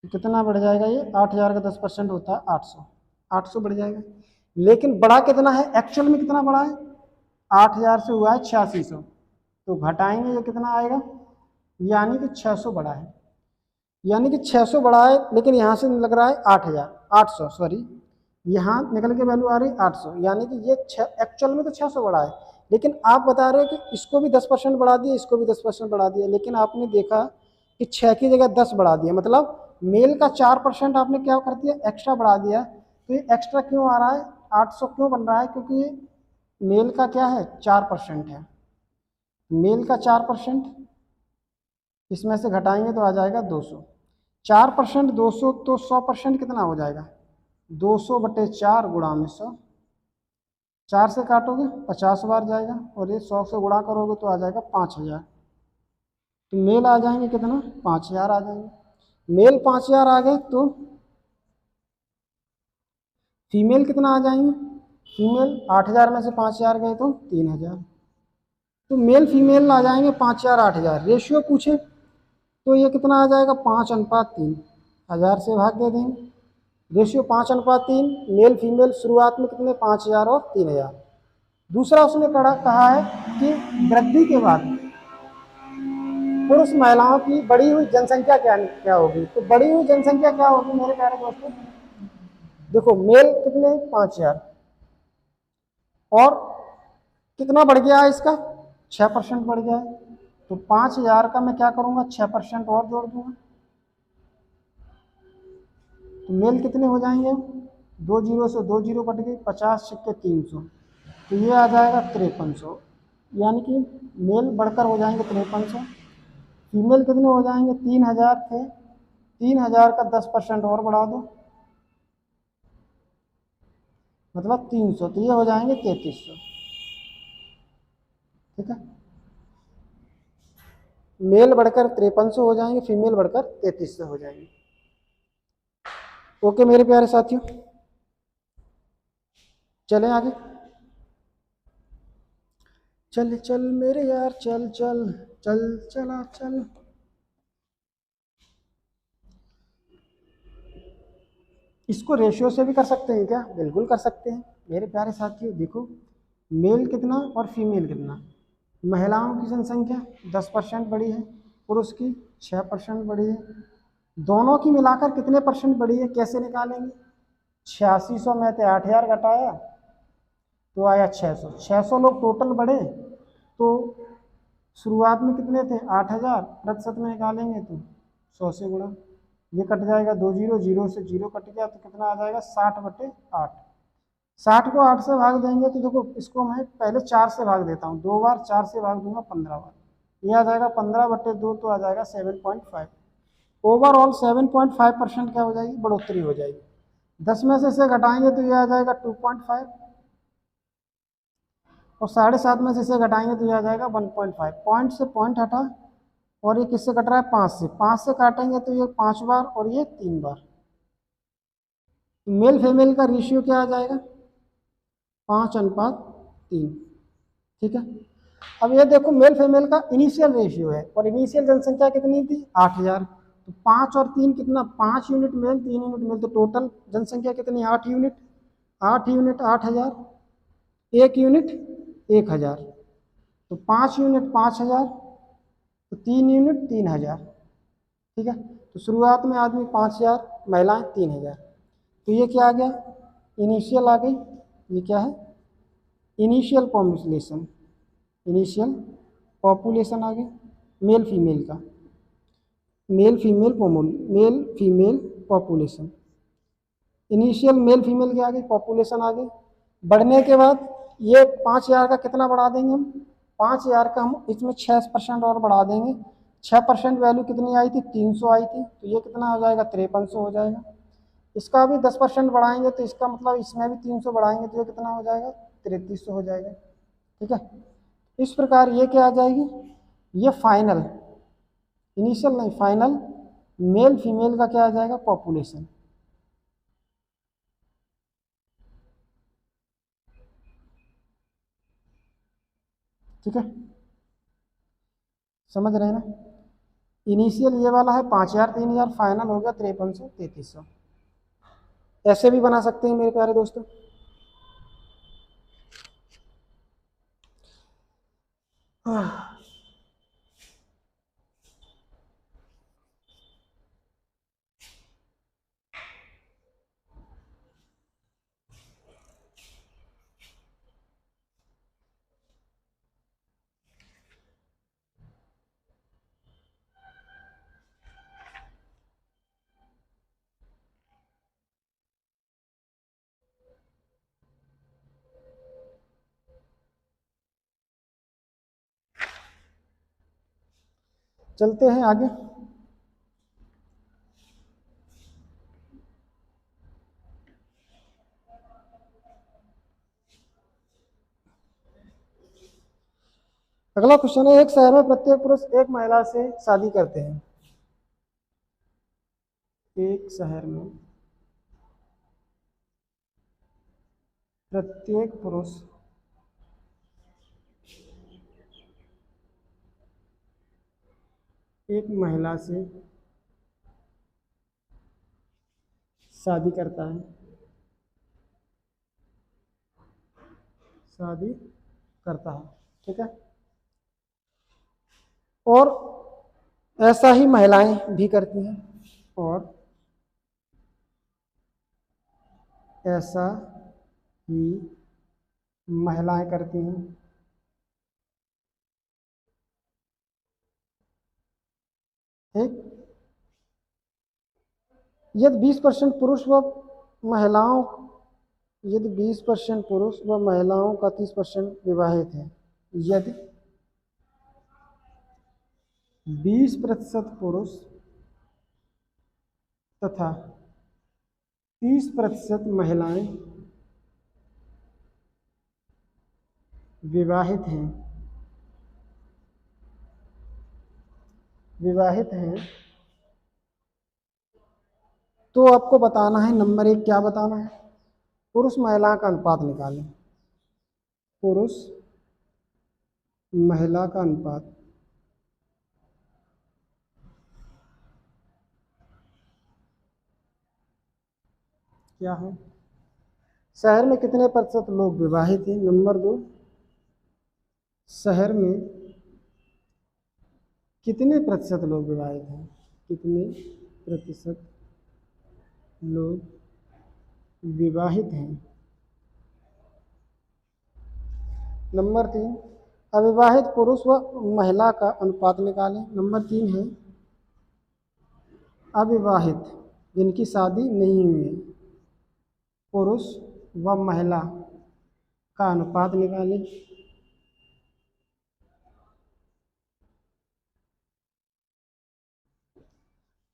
तो कितना बढ़ जाएगा, ये 8000 का 10% होता है 800 बढ़ जाएगा। लेकिन बड़ा कितना है, एक्चुअल में कितना बड़ा है, 8000 से हुआ है 8600, तो घटाएंगे ये कितना आएगा, यानी कि 600 बढ़ा है, यानी कि 600 बढ़ा है। लेकिन यहाँ से लग रहा है 800 सॉरी, यहाँ निकल के वैल्यू आ रही 800, यानी कि ये एक्चुअल में तो 600 बढ़ा है, लेकिन आप बता रहे हो कि इसको भी 10% बढ़ा दिया, इसको भी 10% बढ़ा दिया, लेकिन आपने देखा कि 6 की जगह 10 बढ़ा दिया, मतलब मेल का 4% आपने क्या कर दिया, एक्स्ट्रा बढ़ा दिया। तो ये एक्स्ट्रा क्यों आ रहा है, 800 क्यों बन रहा है, क्योंकि ये मेल का क्या है 4% है, मेल का 4%, इसमें से घटाएंगे तो आ जाएगा 200। 4% 200, तो 100% कितना हो जाएगा, 200/4 गुणा में 100, 4 से काटोगे 50 बार जाएगा, और ये 100 से गुणा करोगे तो आ जाएगा 5000। तो मेल आ जाएंगे कितना, 5000 आ जाएंगे। मेल 5000 आ गए, तो फीमेल कितना आ जाएंगे, फीमेल 8000 में से 5000 गए तो 3000, तो मेल फीमेल आ जाएंगे 5000 8000। रेशियो पूछे तो ये कितना आ जाएगा, 5:3, 1000 से भाग दे देंगे, रेशियो 5:3, मेल फीमेल शुरुआत में कितने 5000 और 3000। दूसरा उसने कहा है कि वृद्धि के बाद पुरुष महिलाओं की बढ़ी हुई जनसंख्या क्या होगी। तो बढ़ी हुई जनसंख्या क्या होगी मेरे प्यारे दोस्तों, देखो मेल कितने 5000, और कितना बढ़ गया है इसका, 6% बढ़ गया है। तो 5000 का मैं क्या करूंगा, 6% और जोड़ दूंगा, तो मेल कितने हो जाएंगे, 2 जीरो से 2 जीरो कट गए, 50 छक्के 300, तो ये आ जाएगा 5300, यानी कि मेल बढ़कर हो जाएंगे 5300, फीमेल कितने हो जाएंगे, 3000 थे, 3000 का 10% और बढ़ा दो, मतलब 300, तो ये हो जाएंगे 3300। ठीक है, मेल बढ़कर 5300 हो जाएंगे, फीमेल बढ़कर 3300 हो जाएंगे। ओके मेरे प्यारे साथियों, चलें आगे। चल चल मेरे यार चल चल चल चला चल। इसको रेशियो से भी कर सकते हैं क्या, बिल्कुल कर सकते हैं मेरे प्यारे साथियों। देखो मेल कितना और फीमेल कितना, महिलाओं की जनसंख्या 10% बढ़ी है, पुरुष की 6% बढ़ी है, दोनों की मिलाकर कितने परसेंट बढ़ी है, कैसे निकालेंगे, 8600 में से 8000 घटाया तो आया 600, 600 लोग टोटल बढ़े, तो शुरुआत में कितने थे 8000, प्रतिशत में निकालेंगे तो 100 से गुणा, ये कट जाएगा 2 जीरो, जीरो से जीरो कट गया, तो कितना आ जाएगा 60/8। 60 को 8 से भाग देंगे तो देखो इसको मैं पहले 4 से भाग देता हूँ, 2 बार 4 से भाग दूंगा 15 बार, ये आ जाएगा 15/2, तो आ जाएगा 7.5। ओवरऑल 7.5% क्या हो जाएगी, बढ़ोतरी हो जाएगी। 10 में से इसे घटाएंगे तो ये आ जाएगा 2.5, और 7.5 में से इसे घटाएंगे तो ये आ जाएगा 1.5। पॉइंट से पॉइंट हटा, और ये किससे कट रहा है? 5 से। 5 से काटेंगे तो ये 5 बार और ये 3 बार। मेल फीमेल का रेशियो क्या आ जाएगा? 5:3। ठीक है। अब ये देखो मेल फीमेल का इनिशियल रेशियो है, और इनिशियल जनसंख्या कितनी थी? 8,000। तो 5 और 3 कितना? 5 यूनिट मेल, 3 यूनिट मेल, तो टोटल जनसंख्या कितनी? 8 यूनिट। 8 unit 8,000, 1 unit 1,000। तो 5 यूनिट 5,000, तो 3 यूनिट 3,000। ठीक है। तो शुरुआत में आदमी 5,000, महिलाएं 3,000। तो ये क्या आ गया? इनिशियल आ गई। ये क्या है? Initial population. इनिशियल पॉपुलेशन आ गई मेल फीमेल का। Male female population. Initial male female की आ गई, पॉपुलेशन आ गई। बढ़ने के बाद ये 5,000 का कितना बढ़ा देंगे हम? 5,000 का हम इसमें 6% और बढ़ा देंगे। 6% वैल्यू कितनी आई थी? 300 आई थी। तो ये कितना हो जाएगा? 5300 हो जाएगा। इसका भी 10% बढ़ाएंगे, तो इसका मतलब इसमें भी 300 बढ़ाएंगे तो ये कितना हो जाएगा? 3300 हो जाएगा। ठीक है। इस प्रकार ये क्या आ जाएगी? ये फाइनल, इनिशियल नहीं, फाइनल मेल फीमेल का क्या आ जाएगा? पॉपुलेशन। ठीक है, समझ रहे हैं ना? इनिशियल ये वाला है 5,000 3,000, फाइनल हो गया 5300 3300। ऐसे भी बना सकते हैं मेरे प्यारे दोस्तों। चलते हैं आगे। अगला क्वेश्चन है, एक शहर में प्रत्येक पुरुष एक महिला से शादी करते हैं। एक शहर में प्रत्येक पुरुष एक महिला से शादी करता है। शादी करता है। ठीक है। और ऐसा ही महिलाएं भी करती हैं। और ऐसा ही महिलाएं करती हैं। ठीक। यदि 20% पुरुष व महिलाओं यदि 20% पुरुष व महिलाओं का 30% विवाहित है। यदि 20% पुरुष तथा 30% महिलाएं विवाहित हैं तो आपको बताना है, नंबर 1 क्या बताना है? पुरुष महिला का अनुपात निकालें। पुरुष महिला का अनुपात क्या है? शहर में कितने प्रतिशत लोग विवाहित हैं? नंबर 2, शहर में कितने प्रतिशत लोग विवाहित हैं? कितने प्रतिशत लोग विवाहित हैं? नंबर 3, अविवाहित पुरुष व महिला का अनुपात निकालें। नंबर 3 है अविवाहित, जिनकी शादी नहीं हुई है, पुरुष व महिला का अनुपात निकालें।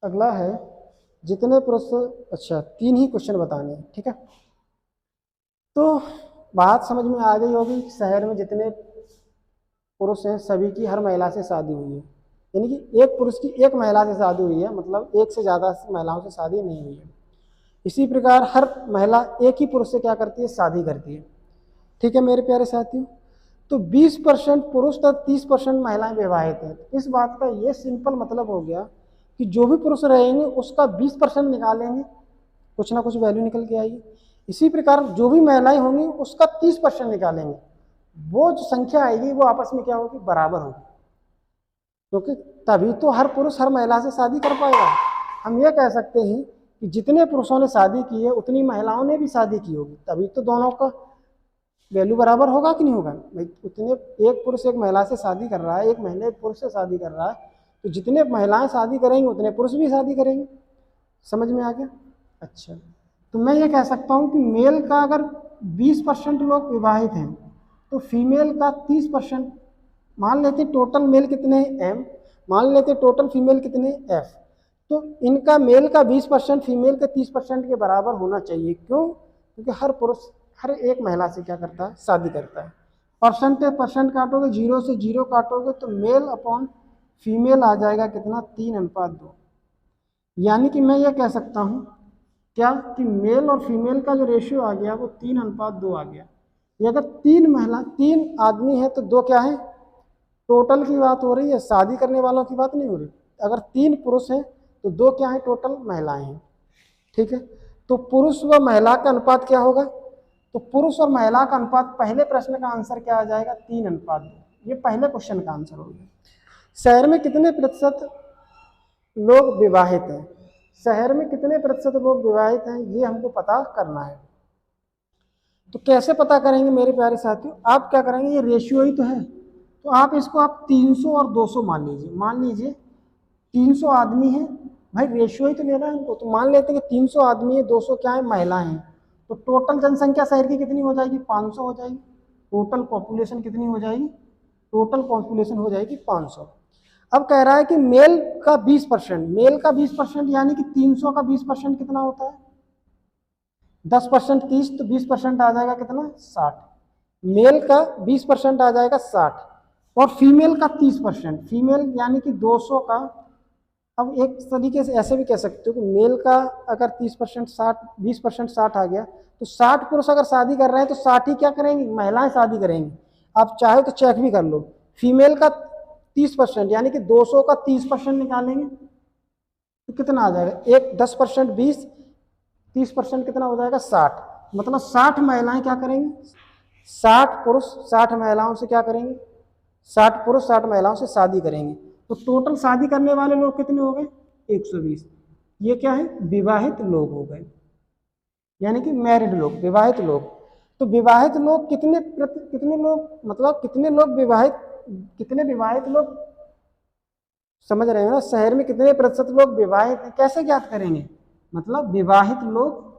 अगला है जितने पुरुष, अच्छा 3 ही क्वेश्चन बताने हैं। ठीक है। तो बात समझ में आ गई होगी। शहर में जितने पुरुष हैं सभी की हर महिला से शादी हुई है, यानी कि एक पुरुष की एक महिला से शादी हुई है, मतलब एक से ज़्यादा महिलाओं से शादी नहीं हुई है। इसी प्रकार हर महिला एक ही पुरुष से क्या करती है, शादी करती है। ठीक है मेरे प्यारे साथियों, तो 20% पुरुष तथा 30% महिलाएं विवाहित हैं। इस बात का ये सिंपल मतलब हो गया कि जो भी पुरुष रहेंगे उसका 20% निकालेंगे, कुछ ना कुछ वैल्यू निकल के आएगी। इसी प्रकार जो भी महिलाएं होंगी उसका 30% निकालेंगे, वो जो संख्या आएगी वो आपस में क्या होगी, बराबर होगी, क्योंकि तभी तो हर पुरुष हर महिला से शादी कर पाएगा। हम ये कह सकते हैं कि जितने पुरुषों ने शादी की है उतनी महिलाओं ने भी शादी की होगी, तभी तो दोनों का वैल्यू बराबर होगा कि नहीं होगा भाई। उतने एक पुरुष एक महिला से शादी कर रहा है, एक महिला एक पुरुष से शादी कर रहा है, तो जितने महिलाएं शादी करेंगी उतने पुरुष भी शादी करेंगे। समझ में आ गया? अच्छा, तो मैं ये कह सकता हूँ कि मेल का अगर 20% लोग विवाहित हैं तो फीमेल का 30%, मान लेते टोटल मेल कितने हैं m, मान लेते टोटल फीमेल कितने f, तो इनका मेल का 20% फीमेल के 30% के बराबर होना चाहिए। क्यों? क्योंकि हर पुरुष हर एक महिला से क्या करता है, शादी करता है। परसेंट काटोगे, 0 से 0 काटोगे तो मेल अपॉन फीमेल आ जाएगा कितना, 3:2। यानी कि मैं ये कह सकता हूँ क्या कि मेल और फीमेल का जो रेशियो आ गया वो 3:2 आ गया। ये अगर 3 आदमी है तो 2 क्या है, टोटल की बात हो रही है, शादी करने वालों की बात नहीं हो रही। अगर 3 पुरुष हैं तो 2 क्या है, टोटल महिलाएं हैं। ठीक है, तो पुरुष व महिला का अनुपात क्या होगा, तो पुरुष और महिला का अनुपात, पहले प्रश्न का आंसर क्या आ जाएगा, 3:2। ये पहले क्वेश्चन का आंसर हो गया। शहर में कितने प्रतिशत लोग विवाहित हैं, शहर में कितने प्रतिशत लोग विवाहित हैं ये हमको पता करना है। तो कैसे पता करेंगे मेरे प्यारे साथियों, आप क्या करेंगे, ये रेशियो ही तो है, तो आप इसको आप 300 और 200 मान लीजिए। मान लीजिए 300 आदमी हैं, भाई रेशियो ही तो लेना है हमको, तो मान लेते हैं कि 300 आदमी है, 200 क्या है, महिलाएं हैं। तो टोटल जनसंख्या शहर की कितनी हो जाएगी, 500 हो जाएगी। टोटल पॉपुलेशन कितनी हो जाएगी, टोटल पॉपुलेशन हो जाएगी 500। अब कह रहा है कि मेल का 20%, मेल का 20% यानी कि 300 का 20% कितना होता है, 10% 30, तो 20% आ जाएगा कितना, 60। मेल का 20% आ जाएगा 60, और फीमेल का 30%, फीमेल यानी कि 200 का। अब एक तरीके से ऐसे भी कह सकते हो कि मेल का अगर 30% 60, 20% 60 आ गया, तो 60 पुरुष अगर शादी कर रहे हैं तो 60 ही क्या करेंगी, महिलाएं शादी करेंगी। आप चाहे तो चेक भी कर लो, फीमेल का 30% यानी कि 200 का 30% निकालेंगे तो कितना आ जाएगा, एक 10% 20, 30% कितना हो जाएगा, 60। मतलब 60 महिलाएं क्या करेंगी, 60 पुरुष 60 महिलाओं से क्या करेंगे, 60 पुरुष 60 महिलाओं से शादी करेंगे। तो टोटल शादी करने वाले लोग कितने हो गए, 120। ये क्या है, विवाहित लोग हो गए, यानी कि मैरिड लोग, विवाहित लोग। तो विवाहित लोग कितने लोग, मतलब कितने लोग विवाहित, कितने विवाहित लोग, समझ रहे हो ना, शहर में कितने प्रतिशत लोग विवाहित हैं, कैसे ज्ञात करेंगे, मतलब विवाहित लोग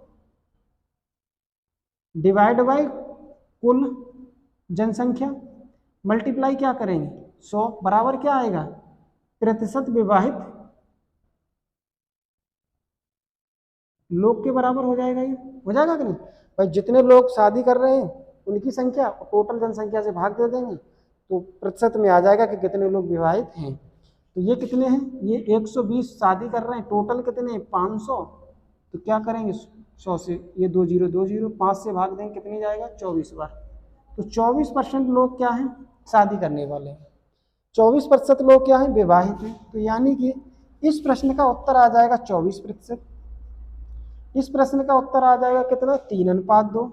डिवाइड बाय कुल जनसंख्या, मल्टीप्लाई क्या करेंगे 100, बराबर क्या आएगा, प्रतिशत विवाहित लोग के बराबर हो जाएगा। ये हो जाएगा कि नहीं भाई, जितने लोग शादी कर रहे हैं उनकी संख्या टोटल जनसंख्या से भाग दे देंगे तो प्रतिशत में आ जाएगा कि कितने लोग विवाहित हैं। तो ये कितने हैं, ये 120 शादी कर रहे हैं, टोटल कितने 500, तो क्या करेंगे 100 से ये 20 5 से भाग देंगे, कितनी जाएगा 24 बार। तो 24% लोग क्या हैं, शादी करने वाले हैं, 24% लोग क्या हैं, विवाहित हैं। तो यानी कि इस प्रश्न का उत्तर आ जाएगा 24%। इस प्रश्न का उत्तर आ जाएगा कितना, 3:2।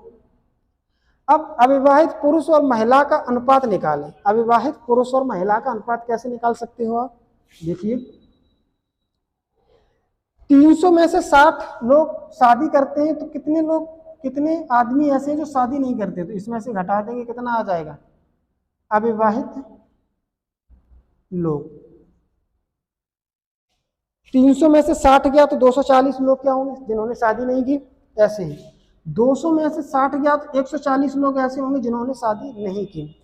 अब अविवाहित पुरुष और महिला का अनुपात निकालें। अविवाहित पुरुष और महिला का अनुपात कैसे निकाल सकते हो आप, देखिए 300 में से 60 लोग शादी करते हैं, तो कितने लोग, कितने आदमी ऐसे हैं जो शादी नहीं करते, तो इसमें से घटा देंगे, कितना आ जाएगा, अविवाहित लोग। 300 में से 60 गया तो 240 लोग क्या होंगे, जिन्होंने शादी नहीं की। ऐसे ही 200 में से 60 गया तो 140 लोग ऐसे होंगे जिन्होंने शादी नहीं की।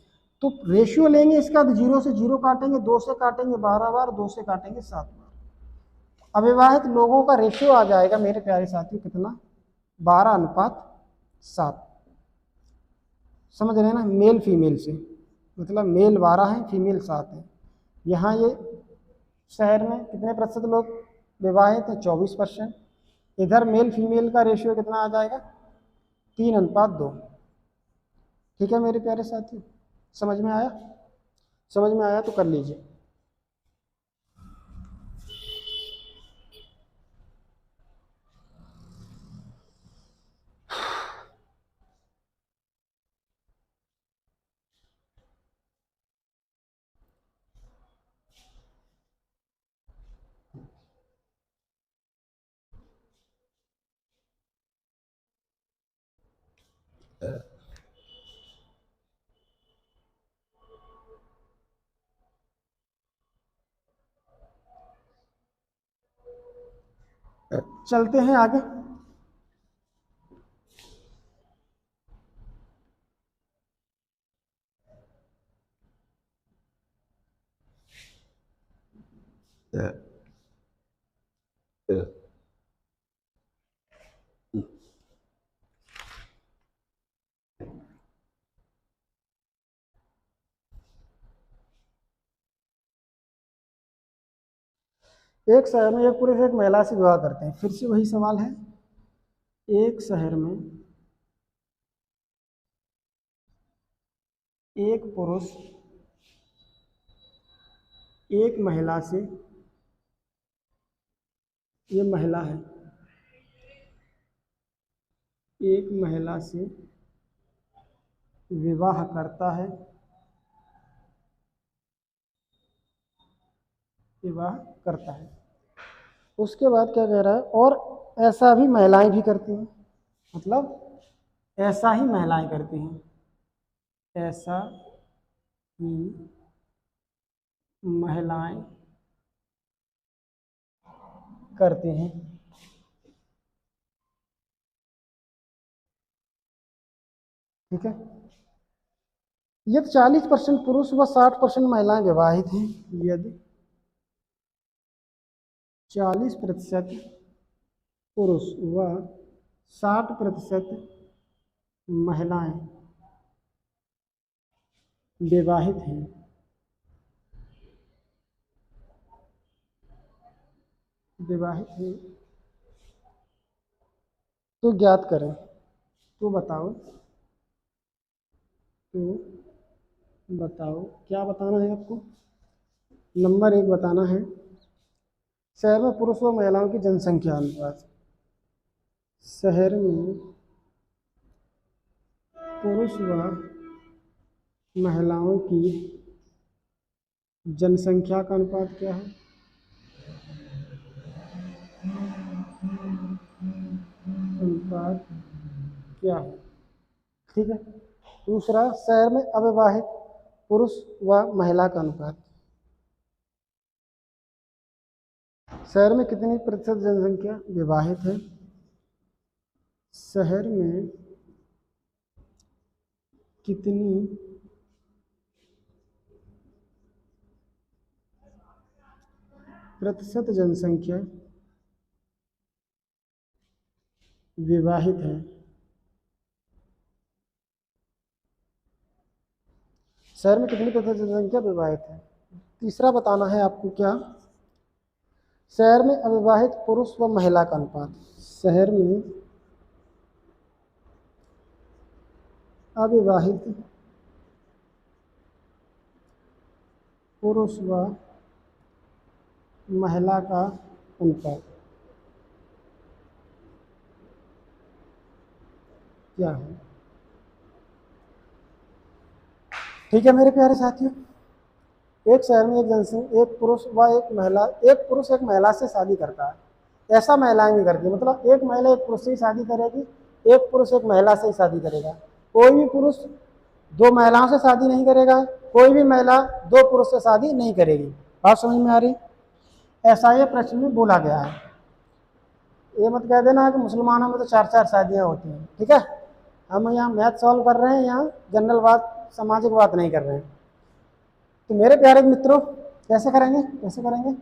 तो रेशियो लेंगे इसका, तो 0 से 0 काटेंगे, 2 से काटेंगे 12 बार, 2 से काटेंगे 7 बार। अविवाहित लोगों का रेशियो आ जाएगा मेरे प्यारे साथियों कितना, 12:7। समझ रहे हैं ना, मेल फीमेल से, मतलब मेल 12 हैं, फीमेल 7 हैं। यहाँ ये शहर में कितने प्रतिशत लोग विवाहित हैं? 24%। इधर मेल फीमेल का रेशियो कितना आ जाएगा? 3:2। ठीक है मेरे प्यारे साथियों, समझ में आया? समझ में आया तो कर लीजिए। चलते हैं आगे। एक शहर में एक पुरुष एक महिला से विवाह करते हैं। फिर से वही सवाल है, एक शहर में एक पुरुष एक महिला से, ये महिला है, एक महिला से विवाह करता है, विवाह करता है। उसके बाद क्या कह रहा है? और ऐसा भी महिलाएं भी करती हैं, मतलब ऐसा ही महिलाएं करती हैं, ऐसा ही महिलाएं करते हैं। ठीक है, यदि 40% पुरुष व 60% महिलाएं विवाहित हैं, यदि 40% पुरुष व 60% महिलाएं विवाहित हैं, विवाहित हैं, तो ज्ञात करें। तो बताओ, तो बताओ क्या बताना है आपको? नंबर 1 बताना है, शहर में पुरुष व महिलाओं की जनसंख्या अनुपात। शहर में पुरुष व महिलाओं की जनसंख्या का अनुपात क्या है? अनुपात क्या है? ठीक है। दूसरा, शहर में अविवाहित पुरुष व महिला का अनुपात। शहर में कितनी प्रतिशत जनसंख्या विवाहित है? शहर में कितनी प्रतिशत जनसंख्या विवाहित है? शहर में कितनी प्रतिशत जनसंख्या विवाहित है? तीसरा बताना है आपको क्या, शहर में अविवाहित पुरुष व महिला का अनुपात। शहर में अविवाहित पुरुष व महिला का अनुपात क्या है? ठीक है मेरे प्यारे साथियों, एक शहर में एक पुरुष व एक महिला, एक पुरुष एक महिला से शादी करता है। ऐसा महिलाएं भी करती है, मतलब एक महिला एक पुरुष से ही शादी करेगी, एक पुरुष एक महिला से ही शादी करेगा। कोई भी पुरुष 2 महिलाओं से शादी नहीं करेगा, कोई भी महिला 2 पुरुष से शादी नहीं करेगी। बात समझ में आ रही? ऐसा ये प्रश्न में बोला गया है। ये मत कह देना कि मुसलमानों में तो 4-4 शादियां होती हैं। ठीक है, हम यहाँ मैथ सॉल्व कर रहे हैं, यहाँ जनरल बात, सामाजिक बात नहीं कर रहे हैं। तो मेरे प्यारे मित्रों, कैसे करेंगे, कैसे करेंगे?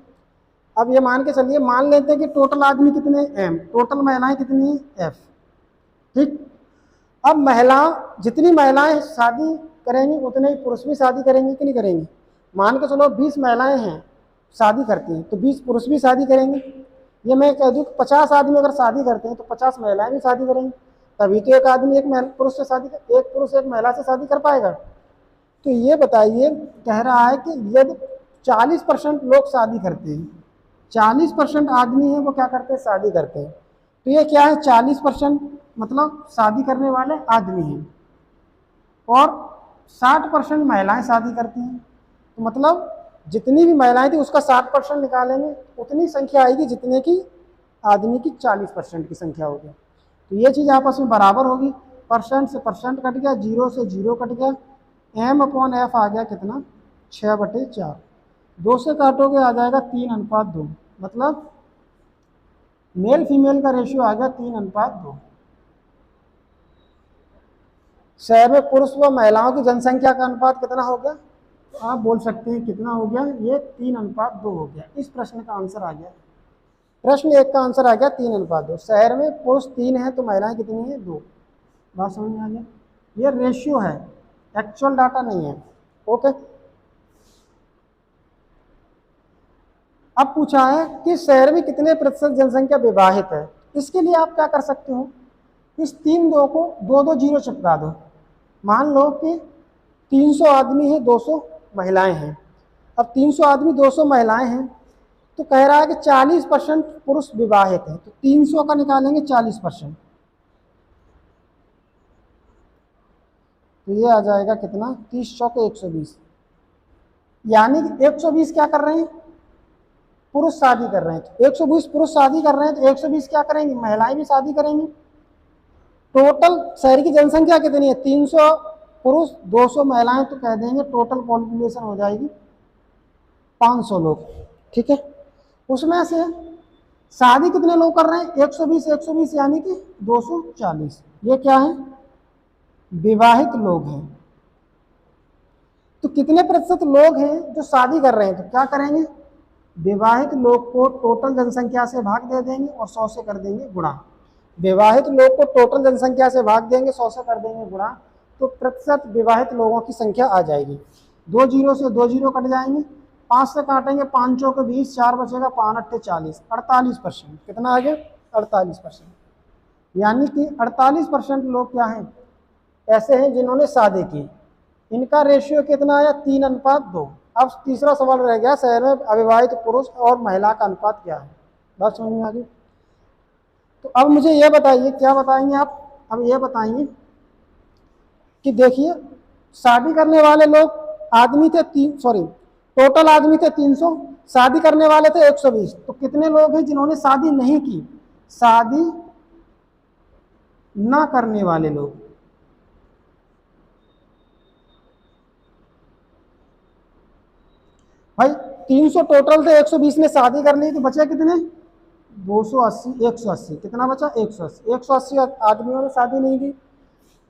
अब ये मान के चलिए, मान लेते हैं कि टोटल आदमी कितने? m, टोटल महिलाएं कितनी? f। ठीक, अब जितनी महिलाएं शादी करेंगी उतने ही पुरुष भी शादी करेंगे कि नहीं करेंगे। मान के चलो 20 महिलाएं हैं शादी करती हैं तो 20 पुरुष भी शादी करेंगे। ये मैं कह दूँ 50 आदमी अगर शादी करते हैं तो 50 महिलाएं भी शादी करेंगी, तभी तो एक आदमी एक पुरुष एक महिला से शादी कर पाएगा। तो ये बताइए, कह रहा है कि यदि 40% लोग शादी करते हैं, 40% आदमी है वो क्या करते हैं, शादी करते हैं। तो ये क्या है, 40% मतलब शादी करने वाले आदमी हैं और 60% महिलाएं शादी करती हैं। तो मतलब जितनी भी महिलाएं थी उसका 60% निकालेंगे, उतनी संख्या आएगी जितने की आदमी की 40% की संख्या होगी। तो ये चीज़ आपस में बराबर होगी, परसेंट से परसेंट कट गया, 0 से 0 कट गया, M/F आ गया कितना, 6/4। 2 से काटोगे आ जाएगा 3:2, मतलब मेल फीमेल का रेशियो आ गया 3:2। शहर में पुरुष व महिलाओं की जनसंख्या का अनुपात कितना हो गया, तो आप बोल सकते हैं कितना हो गया, ये 3:2 हो गया। इस प्रश्न का आंसर आ गया, प्रश्न 1 का आंसर आ गया 3:2। शहर में पुरुष 3 है तो महिलाएं कितनी है, 2। बात समझ में आ गया। ये रेशियो है, एक्चुअल डाटा नहीं है। ओके, अब पूछा है कि शहर में कितने प्रतिशत जनसंख्या विवाहित है। इसके लिए आप क्या कर सकते हो, इस 3 को 2 जीरो चिपका दो। मान लो कि 300 आदमी है, 200 महिलाएं हैं। अब 300 आदमी 200 महिलाएं हैं तो कह रहा है कि 40% पुरुष विवाहित है, तो 300 का निकालेंगे 40%, तो ये आ जाएगा कितना, 30 चौके 120। यानी कि 120 क्या कर रहे हैं, पुरुष शादी कर रहे हैं। तो 120 पुरुष शादी कर रहे हैं तो 120 क्या करेंगी, महिलाएं भी शादी करेंगी। टोटल शहर की जनसंख्या कितनी है, 300 पुरुष 200 महिलाएं, तो कह देंगे टोटल पॉपुलेशन हो जाएगी 500 लोग। ठीक है, उसमें से शादी कितने लोग कर रहे हैं, 120 यानी कि 240। ये क्या है, विवाहित लोग हैं। तो कितने प्रतिशत लोग हैं जो शादी कर रहे हैं, तो क्या करेंगे, विवाहित लोग को टोटल जनसंख्या से भाग दे देंगे और 100 से कर देंगे गुणा। विवाहित लोग को टोटल जनसंख्या से भाग देंगे, 100 से कर देंगे गुणा, तो प्रतिशत विवाहित लोगों की संख्या आ जाएगी। 2 जीरो से 2 जीरो कट जाएंगे, 5 से काटेंगे, 5 चौके 20, 4 बचेगा, 5 40, 48%। कितना आ गया, 48%। यानी कि 48% लोग क्या हैं, ऐसे हैं जिन्होंने शादी की। इनका रेशियो कितना आया, 3:2। अब तीसरा सवाल रह गया, शहर में अविवाहित पुरुष और महिला का अनुपात क्या है। बात समझ में आ गई। तो अब मुझे ये बताइए, क्या बताएंगे आप, अब ये बताएंगे कि देखिए शादी करने वाले लोग आदमी थे टोटल आदमी थे 300, शादी करने वाले थे 120। तो कितने लोग हैं जिन्होंने शादी नहीं की, शादी ना करने वाले लोग। भाई 300 टोटल थे, 120 ने शादी कर ली, तो बचे कितने, 280, 180। कितना बचा, 180। 180 आदमियों ने शादी नहीं की,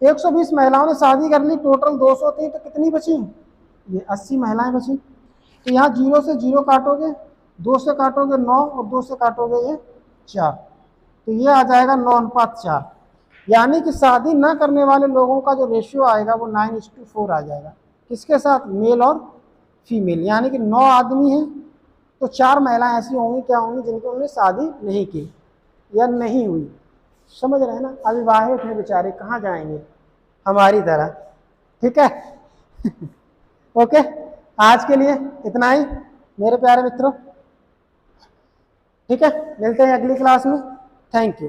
120 महिलाओं ने शादी कर ली, टोटल 200 थी, तो कितनी बची, ये 80 महिलाएं बची। तो यहाँ 0 से 0 काटोगे, 2 से काटोगे 9 और 2 से काटोगे ये 4, तो ये आ जाएगा 9:4। यानी कि शादी ना करने वाले लोगों का जो रेशियो आएगा वो 9:4 आ जाएगा। किसके साथ, मेल और फीमेल। यानी कि 9 आदमी हैं तो 4 महिलाएं ऐसी होंगी, क्या होंगी, जिनको उन्होंने शादी नहीं की या नहीं हुई। समझ रहे हैं ना, अविवाहित हैं बेचारे, कहाँ जाएंगे हमारी तरह। ठीक है ओके, आज के लिए इतना ही मेरे प्यारे मित्रों। ठीक है, मिलते हैं अगली क्लास में। Thank you.